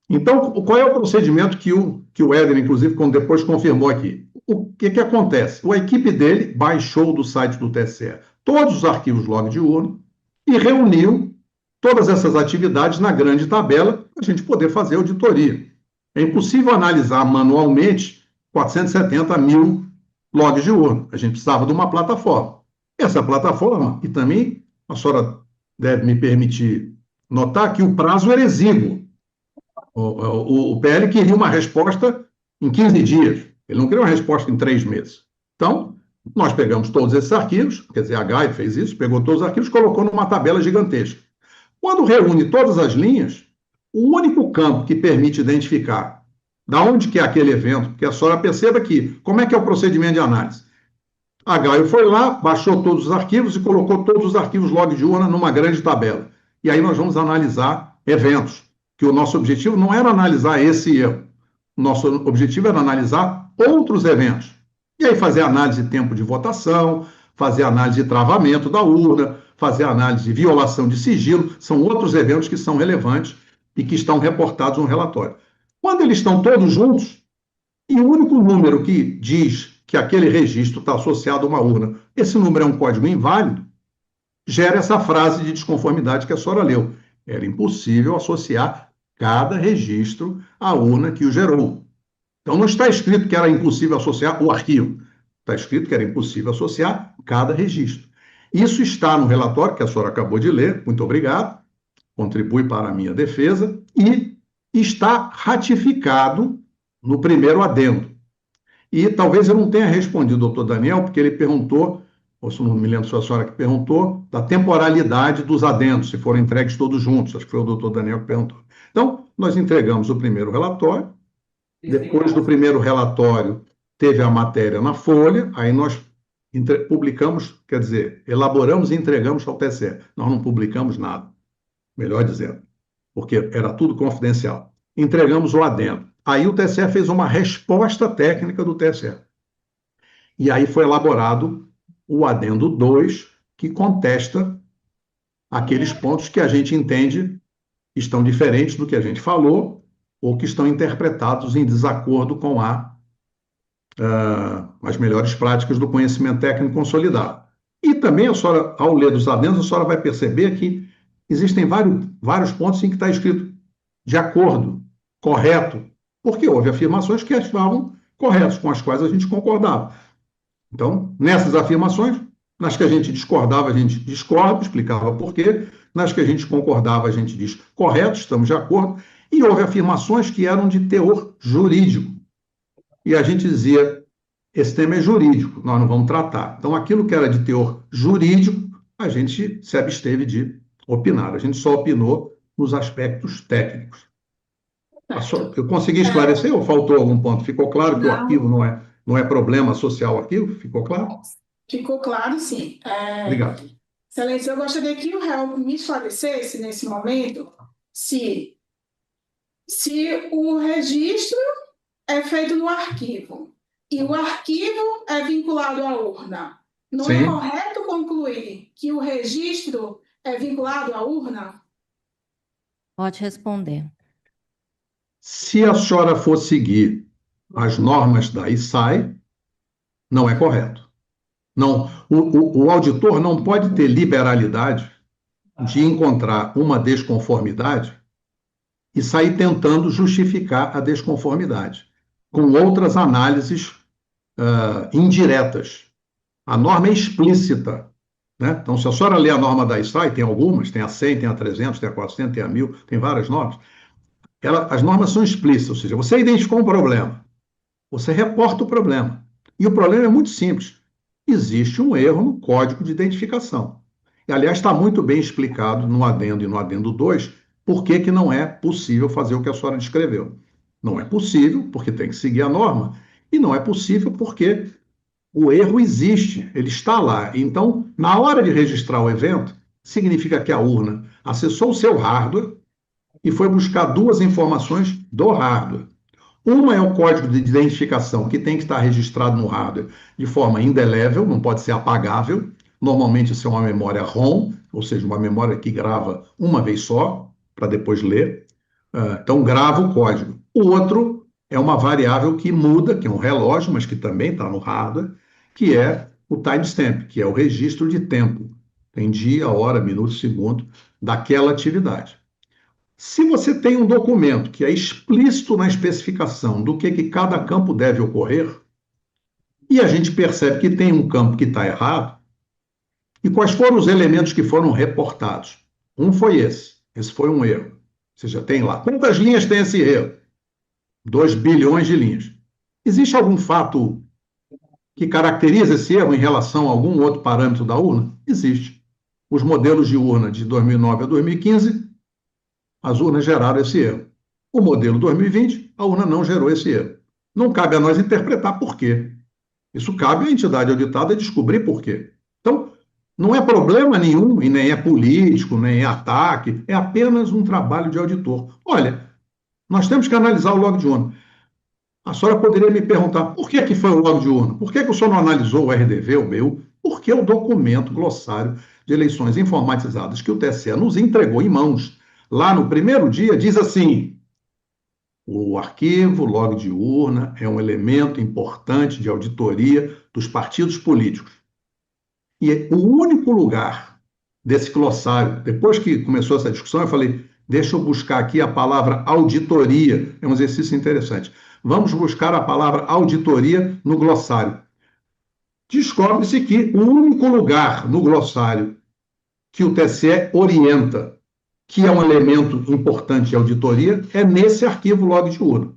Então, qual é o procedimento que o Éder, inclusive, depois confirmou aqui? O que acontece? A equipe dele baixou do site do TSE todos os arquivos log de urna e reuniu todas essas atividades na grande tabela para a gente poder fazer auditoria. É impossível analisar manualmente 470 mil logs de urna. A gente precisava de uma plataforma. Essa plataforma, e também a senhora deve me permitir notar que o prazo era exíguo. O PL queria uma resposta em 15 dias. Ele não queria uma resposta em 3 meses. Então, nós pegamos todos esses arquivos, quer dizer, a GAI fez isso, pegou todos os arquivos e colocou numa tabela gigantesca. Quando reúne todas as linhas, o único campo que permite identificar da onde que é aquele evento, porque a senhora perceba que, como é que é o procedimento de análise? A GAI foi lá, baixou todos os arquivos e colocou todos os arquivos log de urna numa grande tabela. E aí nós vamos analisar eventos, que o nosso objetivo não era analisar esse erro. O nosso objetivo era analisar outros eventos. E aí fazer análise de tempo de votação, fazer análise de travamento da urna, fazer análise de violação de sigilo, são outros eventos que são relevantes e que estão reportados no relatório. Quando eles estão todos juntos, e o único número que diz que aquele registro está associado a uma urna, esse número é um código inválido, gera essa frase de desconformidade que a senhora leu. Era impossível associar cada registro à urna que o gerou. Então, não está escrito que era impossível associar o arquivo. Está escrito que era impossível associar cada registro. Isso está no relatório que a senhora acabou de ler, muito obrigado, contribui para a minha defesa, e está ratificado no primeiro adendo. E talvez eu não tenha respondido, doutor Daniel, porque ele perguntou, ou se não me lembro se foi a senhora que perguntou, da temporalidade dos adendos, se foram entregues todos juntos. Acho que foi o doutor Daniel que perguntou. Então, nós entregamos o primeiro relatório, depois do primeiro relatório teve a matéria na Folha, aí nós publicamos, quer dizer, elaboramos e entregamos ao TSE. Nós não publicamos nada, melhor dizendo, porque era tudo confidencial. Entregamos o adendo. Aí o TSE fez uma resposta técnica do TSE. E aí foi elaborado o adendo 2, que contesta aqueles pontos que a gente entende estão diferentes do que a gente falou ou que estão interpretados em desacordo com as melhores práticas do conhecimento técnico consolidado. E também, a senhora, ao ler dos adendos, a senhora vai perceber que existem vários pontos em que está escrito de acordo, correto, porque houve afirmações que estavam corretas, com as quais a gente concordava. Então, nessas afirmações, nas que a gente discordava, a gente discorda, explicava por quê, nas que a gente concordava, a gente diz correto, estamos de acordo, e houve afirmações que eram de teor jurídico. E a gente dizia, esse tema é jurídico, nós não vamos tratar. Então, aquilo que era de teor jurídico, a gente se absteve de opinar. A gente só opinou nos aspectos técnicos. Eu consegui esclarecer ou faltou algum ponto? Ficou claro que o arquivo não é problema associar ao arquivo? Ficou claro? Ficou claro, sim. Obrigado. Excelência, eu gostaria que o réu me esclarecesse, nesse momento, se o registro é feito no arquivo e o arquivo é vinculado à urna. Não Sim. é correto concluir que o registro é vinculado à urna? Pode responder. Se a senhora for seguir as normas da ISAI, não é correto. Não, o auditor não pode ter liberalidade de encontrar uma desconformidade e sair tentando justificar a desconformidade. com outras análises indiretas. A norma é explícita, né? Então, se a senhora lê a norma da ISAE, tem algumas, tem a 100, tem a 300, tem a 400, tem a 1000, tem várias normas. As normas são explícitas, ou seja, você identificou um problema, você reporta o problema. E o problema é muito simples. Existe um erro no código de identificação. E, aliás, está muito bem explicado no adendo e no adendo 2 por que não é possível fazer o que a senhora descreveu. Não é possível, porque tem que seguir a norma, e não é possível porque o erro existe, ele está lá. Então, na hora de registrar o evento, significa que a urna acessou o seu hardware e foi buscar duas informações do hardware. Uma é o código de identificação, que tem que estar registrado no hardware de forma indelével, não pode ser apagável. Normalmente isso é uma memória ROM, ou seja, uma memória que grava uma vez só, para depois ler. Então, grava o código. O outro é uma variável que muda, que é um relógio, mas que também está no hardware, que é o timestamp, que é o registro de tempo. Tem dia, hora, minuto, segundo daquela atividade. Se você tem um documento que é explícito na especificação do que cada campo deve ocorrer, e a gente percebe que tem um campo que está errado, e quais foram os elementos que foram reportados? Um foi esse foi um erro. Você já tem lá. Quantas linhas tem esse erro? 2 bilhões de linhas. Existe algum fato que caracteriza esse erro em relação a algum outro parâmetro da urna? Existe. Os modelos de urna de 2009 a 2015, as urnas geraram esse erro. O modelo 2020, a urna não gerou esse erro. Não cabe a nós interpretar por quê. Isso cabe à entidade auditada descobrir por quê. Então, não é problema nenhum, e nem é político, nem é ataque, é apenas um trabalho de auditor. Olha, nós temos que analisar o log de urna. A senhora poderia me perguntar, por que foi o log de urna? Por que o senhor não analisou o RDV, o BU? Porque o documento glossário de eleições informatizadas que o TSE nos entregou em mãos, lá no primeiro dia, diz assim: o arquivo log de urna é um elemento importante de auditoria dos partidos políticos. E o único lugar desse glossário, depois que começou essa discussão, eu falei, deixa eu buscar aqui a palavra auditoria, é um exercício interessante. Vamos buscar a palavra auditoria no glossário. Descobre-se que o único lugar no glossário que o TSE orienta, que é um elemento importante de auditoria, é nesse arquivo log de urna.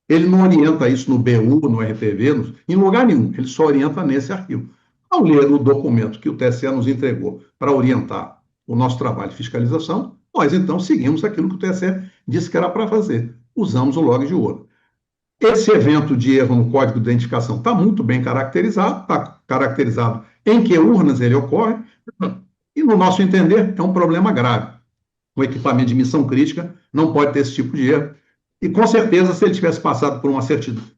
Ele não orienta isso no BU, no RTV, em lugar nenhum, ele só orienta nesse arquivo. Ao ler o documento que o TSE nos entregou para orientar o nosso trabalho de fiscalização, nós então seguimos aquilo que o TSE disse que era para fazer. Usamos o log de urna. Esse evento de erro no código de identificação está muito bem caracterizado, está caracterizado em que urnas ele ocorre, e, no nosso entender, é um problema grave. O equipamento de missão crítica não pode ter esse tipo de erro. E, com certeza, se ele tivesse passado por uma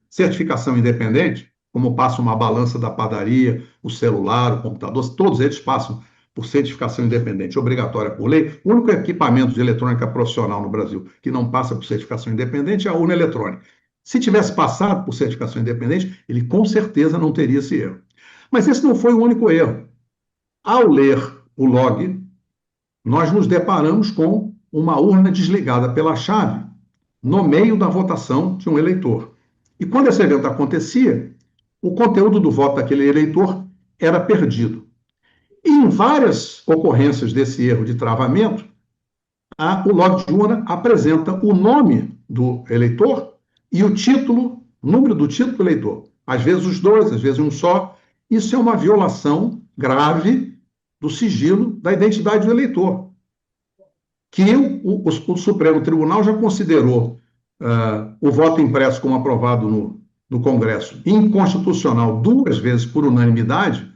certificação independente, como passa uma balança da padaria, o celular, o computador, todos eles passam por certificação independente, obrigatória por lei. O único equipamento de eletrônica profissional no Brasil que não passa por certificação independente é a urna eletrônica. Se tivesse passado por certificação independente, ele com certeza não teria esse erro. Mas esse não foi o único erro. Ao ler o log, nós nos deparamos com uma urna desligada pela chave no meio da votação de um eleitor. E quando esse evento acontecia, o conteúdo do voto daquele eleitor era perdido. E em várias ocorrências desse erro de travamento, o log de urna apresenta o nome do eleitor e o título, número do título do eleitor. Às vezes os dois, às vezes um só. Isso é uma violação grave do sigilo da identidade do eleitor, que o Supremo Tribunal já considerou o voto impresso como aprovado no Congresso inconstitucional 2 vezes por unanimidade,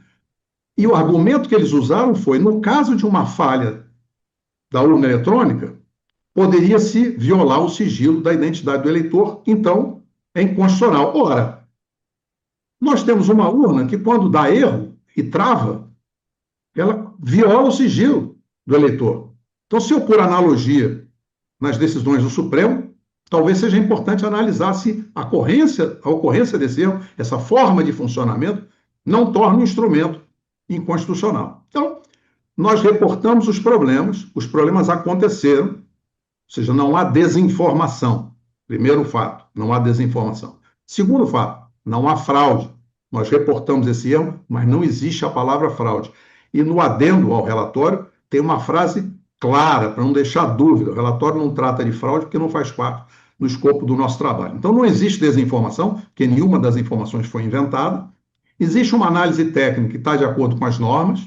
e o argumento que eles usaram foi, no caso de uma falha da urna eletrônica, poderia-se violar o sigilo da identidade do eleitor, então é inconstitucional. Ora, nós temos uma urna que, quando dá erro e trava, ela viola o sigilo do eleitor. Então, se eu por analogia nas decisões do Supremo, talvez seja importante analisar se a ocorrência desse erro, essa forma de funcionamento, não torna o instrumento inconstitucional. Então, nós reportamos os problemas aconteceram, ou seja, não há desinformação. Primeiro fato, não há desinformação. Segundo fato, não há fraude. Nós reportamos esse erro, mas não existe a palavra fraude. E no adendo ao relatório, tem uma frase clara, para não deixar dúvida. O relatório não trata de fraude porque não faz parte do escopo do nosso trabalho. Então, não existe desinformação, porque nenhuma das informações foi inventada. Existe uma análise técnica que está de acordo com as normas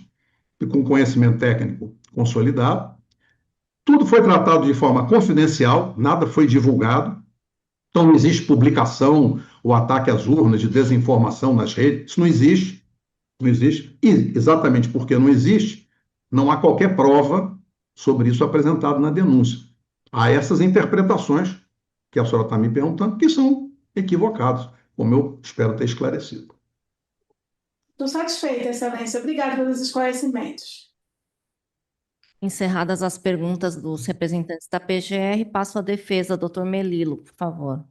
e com conhecimento técnico consolidado. Tudo foi tratado de forma confidencial, nada foi divulgado. Então, não existe publicação ou ataque às urnas de desinformação nas redes. Isso não existe. Não existe. E, exatamente porque não existe, não há qualquer prova sobre isso apresentado na denúncia. Há essas interpretações que a senhora está me perguntando, que são equivocadas, como eu espero ter esclarecido. Estou satisfeita, Excelência. Obrigada pelos esclarecimentos. Encerradas as perguntas dos representantes da PGR, passo à defesa, doutor Melilo, por favor.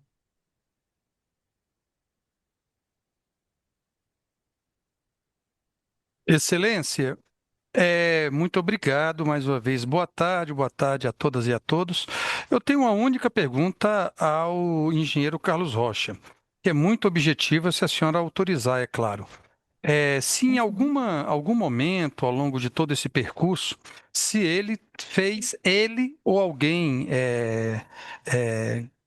Excelência, muito obrigado mais uma vez. Boa tarde a todas e a todos. Eu tenho uma única pergunta ao engenheiro Carlos Rocha, que é muito objetiva, se a senhora autorizar, é claro. Se em algum momento, ao longo de todo esse percurso, se ele ou alguém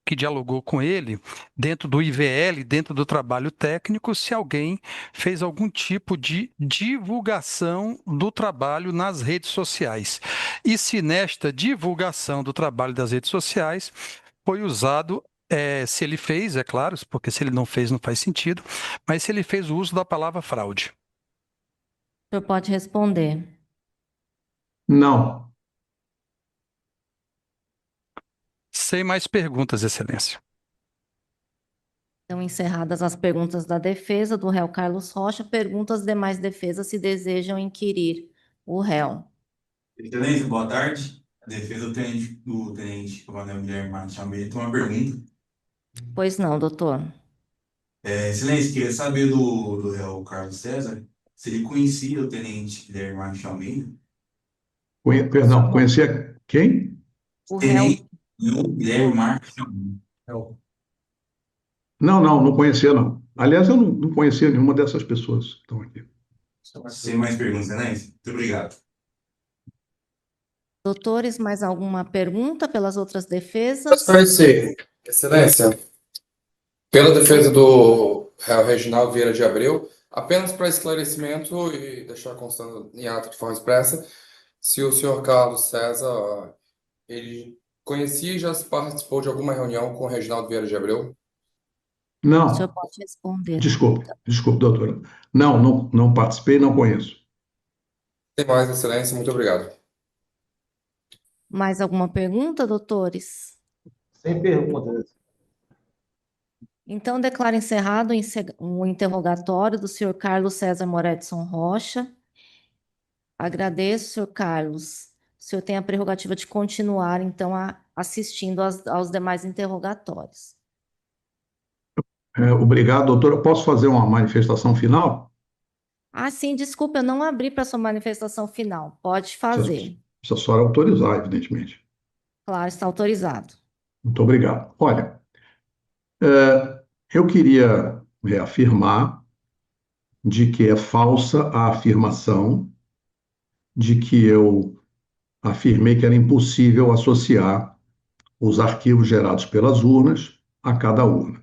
que dialogou com ele, dentro do IVL, dentro do trabalho técnico, se alguém fez algum tipo de divulgação do trabalho nas redes sociais. E se nesta divulgação do trabalho das redes sociais foi usado se ele fez, é claro, porque se ele não fez, não faz sentido, mas se ele fez o uso da palavra fraude. O senhor pode responder. Não. Sem mais perguntas, Excelência. Então, encerradas as perguntas da defesa do réu Carlos Rocha, pergunto às demais defesas se desejam inquirir o réu. Excelência, boa tarde. A defesa do tenente Coronel Guilherme Martins Almeida tem uma pergunta. Pois não, doutor. Excelência, queria saber do réu Carlos César se ele conhecia o tenente Guilherme Martins Almeida. Perdão, conhecia quem? O réu, Tenente Guilherme Martins Almeida. Não conhecia, não. Aliás, eu não conhecia nenhuma dessas pessoas que estão aqui. Sem mais perguntas, Excelência? Muito obrigado. doutores, mais alguma pergunta pelas outras defesas? Sim, Excelência, pela defesa do réu Reginaldo Vieira de Abreu, apenas para esclarecimento e deixar constando em ato de forma expressa, se o senhor Carlos César, ele conhecia e já participou de alguma reunião com o Reginaldo Vieira de Abreu? O senhor Não, pode responder. desculpe, doutora. Não participei, não conheço. Sem mais, Excelência, muito obrigado. Mais alguma pergunta, doutores? Sem perguntas. Então, declaro encerrado o interrogatório do senhor Carlos César Moretson Rocha. Agradeço, senhor Carlos. O senhor tem a prerrogativa de continuar, então, assistindo aos demais interrogatórios. Obrigado, doutora. Posso fazer uma manifestação final? Sim, desculpa, eu não abri para sua manifestação final. Pode fazer. Se a senhora autorizar, evidentemente. Claro, está autorizado. Muito obrigado. Olha, eu queria reafirmar de que é falsa a afirmação de que eu afirmei que era impossível associar os arquivos gerados pelas urnas a cada urna.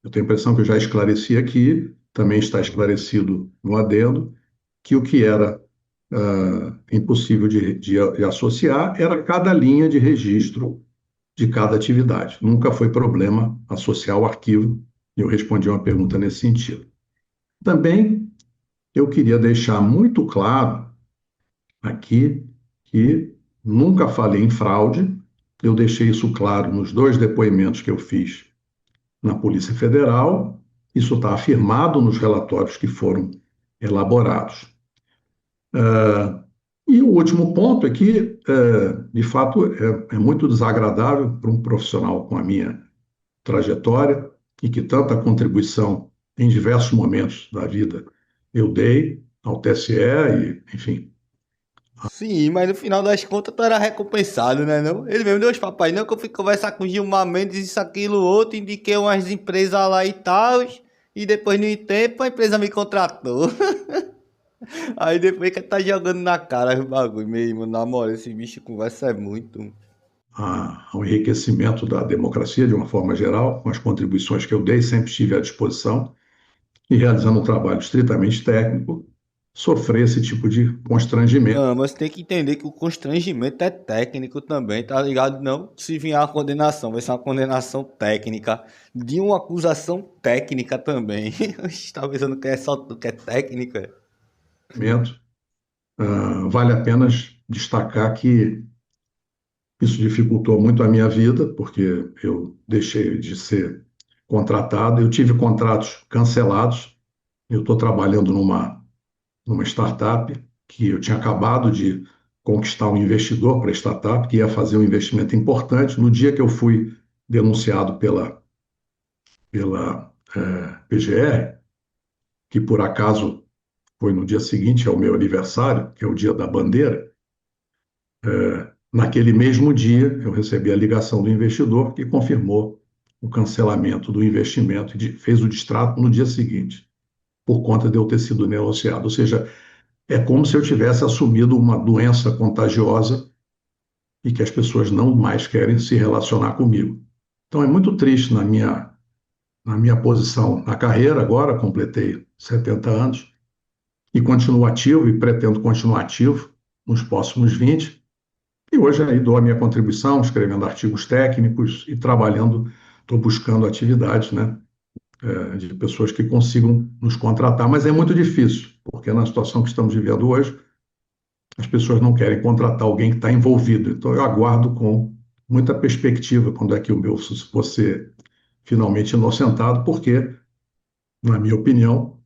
Eu tenho a impressão que eu já esclareci aqui, também está esclarecido no adendo, que o que era impossível de associar era cada linha de registro de cada atividade. Nunca foi problema associar o arquivo, e eu respondi uma pergunta nesse sentido. Também eu queria deixar muito claro aqui que nunca falei em fraude, eu deixei isso claro nos 2 depoimentos que eu fiz na Polícia Federal, isso está afirmado nos relatórios que foram elaborados. E o último ponto é que, de fato, é muito desagradável para um profissional com a minha trajetória e que tanta contribuição em diversos momentos da vida eu dei ao TSE e, enfim, Sim, mas no final das contas tu era recompensado, né não? Ele mesmo deu os papai, não, que eu fui conversar com o Gilmar Mendes, isso, aquilo, outro, indiquei umas empresas lá e tal, e depois no tempo a empresa me contratou. Aí depois que tá jogando na cara os bagulho, meu irmão, na moral, esse bicho conversa é muito. Ao enriquecimento da democracia de uma forma geral, com as contribuições que eu dei, sempre estive à disposição, e realizando um trabalho estritamente técnico, sofrer esse tipo de constrangimento. Não, mas tem que entender que o constrangimento é técnico também, tá ligado? Não, se vier a condenação, vai ser uma condenação técnica, de uma acusação técnica também. Tá pensando que é só que é técnica? Vale apenas destacar que isso dificultou muito a minha vida, porque eu deixei de ser contratado, eu tive contratos cancelados, eu estou trabalhando numa startup que eu tinha acabado de conquistar um investidor para a startup, que ia fazer um investimento importante. No dia que eu fui denunciado pela PGR, que por acaso foi no dia seguinte ao meu aniversário, que é o dia da bandeira, naquele mesmo dia eu recebi a ligação do investidor que confirmou o cancelamento do investimento e fez o distrato no dia seguinte, por conta de eu ter sido denunciado. Ou seja, é como se eu tivesse assumido uma doença contagiosa e que as pessoas não mais querem se relacionar comigo. Então é muito triste na minha posição na carreira. Agora completei 70 anos e continuo ativo e pretendo continuar ativo nos próximos 20. E hoje aí dou a minha contribuição, escrevendo artigos técnicos e trabalhando, estou buscando atividades, né, de pessoas que consigam nos contratar, mas é muito difícil, porque na situação que estamos vivendo hoje, as pessoas não querem contratar alguém que está envolvido. Então eu aguardo com muita perspectiva quando é que o meu for ser finalmente inocentado, porque, na minha opinião,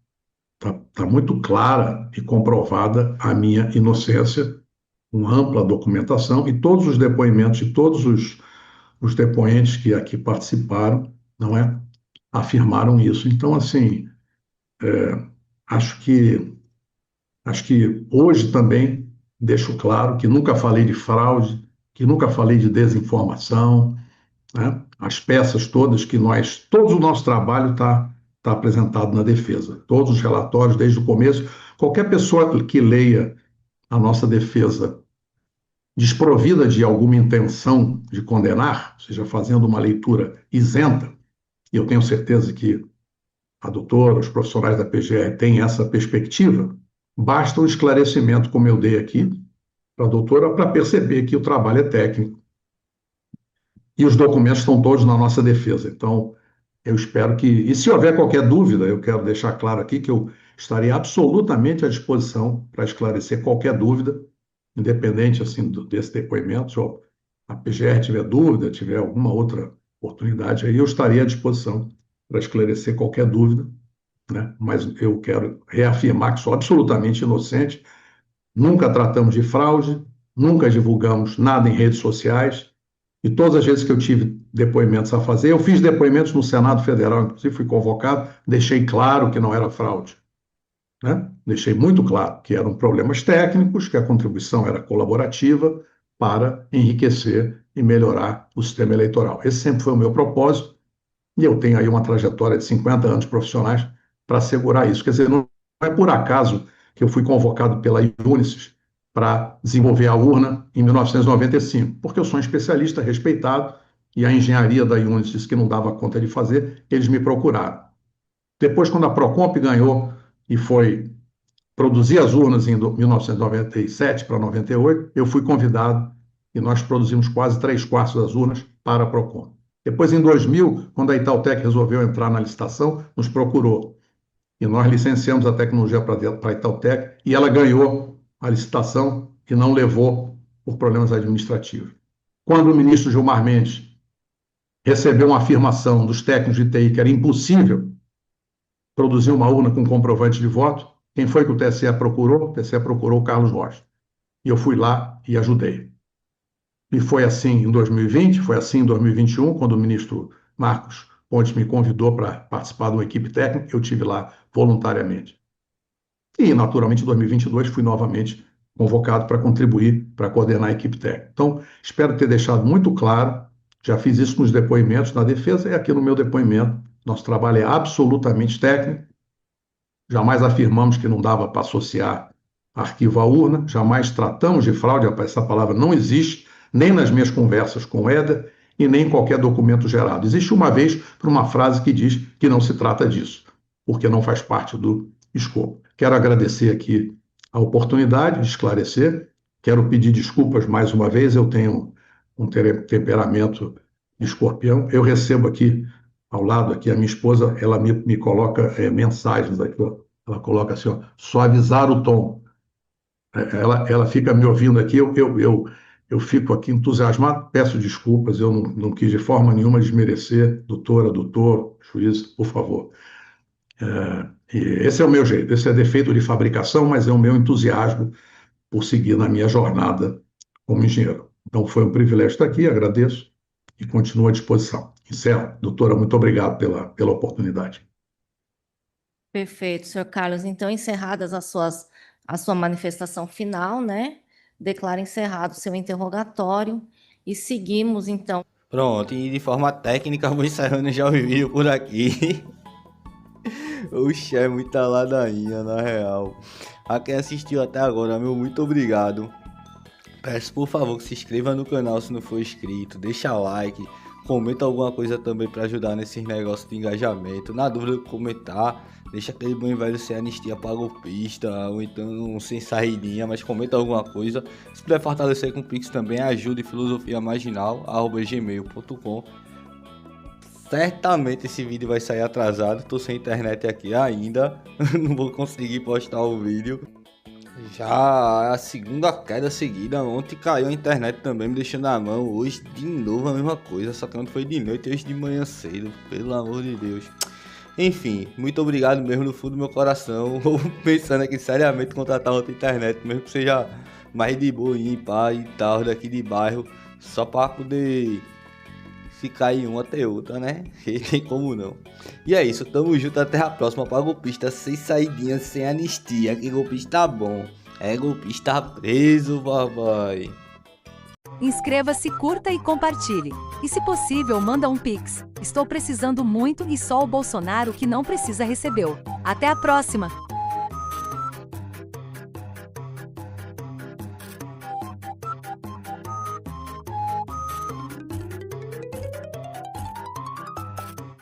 está muito clara e comprovada a minha inocência, com ampla documentação, e todos os depoimentos de todos os depoentes que aqui participaram, não é, afirmaram isso. Então, assim, acho que hoje também deixo claro que nunca falei de fraude, que nunca falei de desinformação, né? As peças todas todo o nosso trabalho está apresentado na defesa, todos os relatórios desde o começo. Qualquer pessoa que leia a nossa defesa desprovida de alguma intenção de condenar, ou seja, fazendo uma leitura isenta, e eu tenho certeza que a doutora, os profissionais da PGR têm essa perspectiva, basta um esclarecimento, como eu dei aqui para a doutora, para perceber que o trabalho é técnico e os documentos estão todos na nossa defesa. Então, eu espero que, e se houver qualquer dúvida, eu quero deixar claro aqui que eu estarei absolutamente à disposição para esclarecer qualquer dúvida, independente assim desse depoimento. Se a PGR tiver dúvida, tiver alguma outra oportunidade, aí eu estarei à disposição para esclarecer qualquer dúvida, né? Mas eu quero reafirmar que sou absolutamente inocente, nunca tratamos de fraude, nunca divulgamos nada em redes sociais, e todas as vezes que eu tive depoimentos a fazer, eu fiz depoimentos no Senado Federal, inclusive fui convocado, deixei claro que não era fraude, né? Deixei muito claro que eram problemas técnicos, que a contribuição era colaborativa para enriquecer e melhorar o sistema eleitoral. Esse sempre foi o meu propósito, e eu tenho aí uma trajetória de 50 anos profissionais para assegurar isso. Quer dizer, não é por acaso que eu fui convocado pela Unisys para desenvolver a urna em 1995, porque eu sou um especialista respeitado e a engenharia da Unisys, que não dava conta de fazer, eles me procuraram. Depois, quando a Procomp ganhou e foi produzir as urnas em 1997 para 98, eu fui convidado e nós produzimos quase 3/4 das urnas para a Procomp. Depois, em 2000, quando a Itautec resolveu entrar na licitação, nos procurou. E nós licenciamos a tecnologia para a Itautec e ela ganhou a licitação e não levou por problemas administrativos. Quando o ministro Gilmar Mendes recebeu uma afirmação dos técnicos de TI que era impossível produzir uma urna com comprovante de voto, quem foi que o TSE procurou? O TSE procurou o Carlos Rocha. E eu fui lá e ajudei. E foi assim em 2020, foi assim em 2021, quando o ministro Marcos Pontes me convidou para participar de uma equipe técnica, eu estive lá voluntariamente. E, naturalmente, em 2022 fui novamente convocado para contribuir, para coordenar a equipe técnica. Então, espero ter deixado muito claro, já fiz isso nos depoimentos na defesa e aqui no meu depoimento. Nosso trabalho é absolutamente técnico, jamais afirmamos que não dava para associar arquivo à urna, jamais tratamos de fraude, essa palavra não existe, nem nas minhas conversas com o Éder e nem em qualquer documento gerado. Existe uma vez por uma frase que diz que não se trata disso, porque não faz parte do escopo. Quero agradecer aqui a oportunidade de esclarecer, quero pedir desculpas mais uma vez, eu tenho um temperamento de escorpião, eu recebo aqui, ao lado aqui, a minha esposa, ela me coloca mensagens aqui, ó. Ela coloca assim, ó, só avisar o tom. Ela fica me ouvindo aqui, eu fico aqui entusiasmado, peço desculpas, eu não quis de forma nenhuma desmerecer, doutora, doutor, juiz, por favor. E esse é o meu jeito, esse é defeito de fabricação, mas é o meu entusiasmo por seguir na minha jornada como engenheiro. Então foi um privilégio estar aqui, agradeço e continuo à disposição. Encerro. Doutora, muito obrigado pela oportunidade. Perfeito, senhor Carlos. Então, encerradas a sua manifestação final, né? Declaro encerrado o seu interrogatório e seguimos, então. Pronto, e de forma técnica vou encerrando já o vídeo por aqui. Oxe, é muita ladainha, na real. A quem assistiu até agora, meu muito obrigado. Peço por favor que se inscreva no canal se não for inscrito, deixa like, comenta alguma coisa também para ajudar nesses negócios de engajamento. Na dúvida, comentar, deixa aquele bom e velho sem anistia para golpista, ou então sem saidinha, mas comenta alguma coisa. Se puder fortalecer com o Pix também, ajude filosofiamarginal@gmail.com. Certamente esse vídeo vai sair atrasado, tô sem internet aqui ainda, não vou conseguir postar o vídeo. Já a segunda queda seguida, ontem caiu a internet também, me deixando na mão. Hoje de novo a mesma coisa, só que ontem foi de noite e hoje de manhã cedo, pelo amor de Deus. Enfim, muito obrigado mesmo no fundo do meu coração. Vou pensando aqui seriamente em contratar outra internet, mesmo que seja mais de boinha, pá e tal, daqui de bairro, só para poder ficar em uma até outra, né? E tem como não. E é isso, tamo junto, até a próxima. Pra golpista sem saidinha, sem anistia. Que golpista bom. É golpista preso, papai. Inscreva-se, curta e compartilhe. E se possível, manda um Pix. Estou precisando muito e só o Bolsonaro que não precisa recebeu. Até a próxima!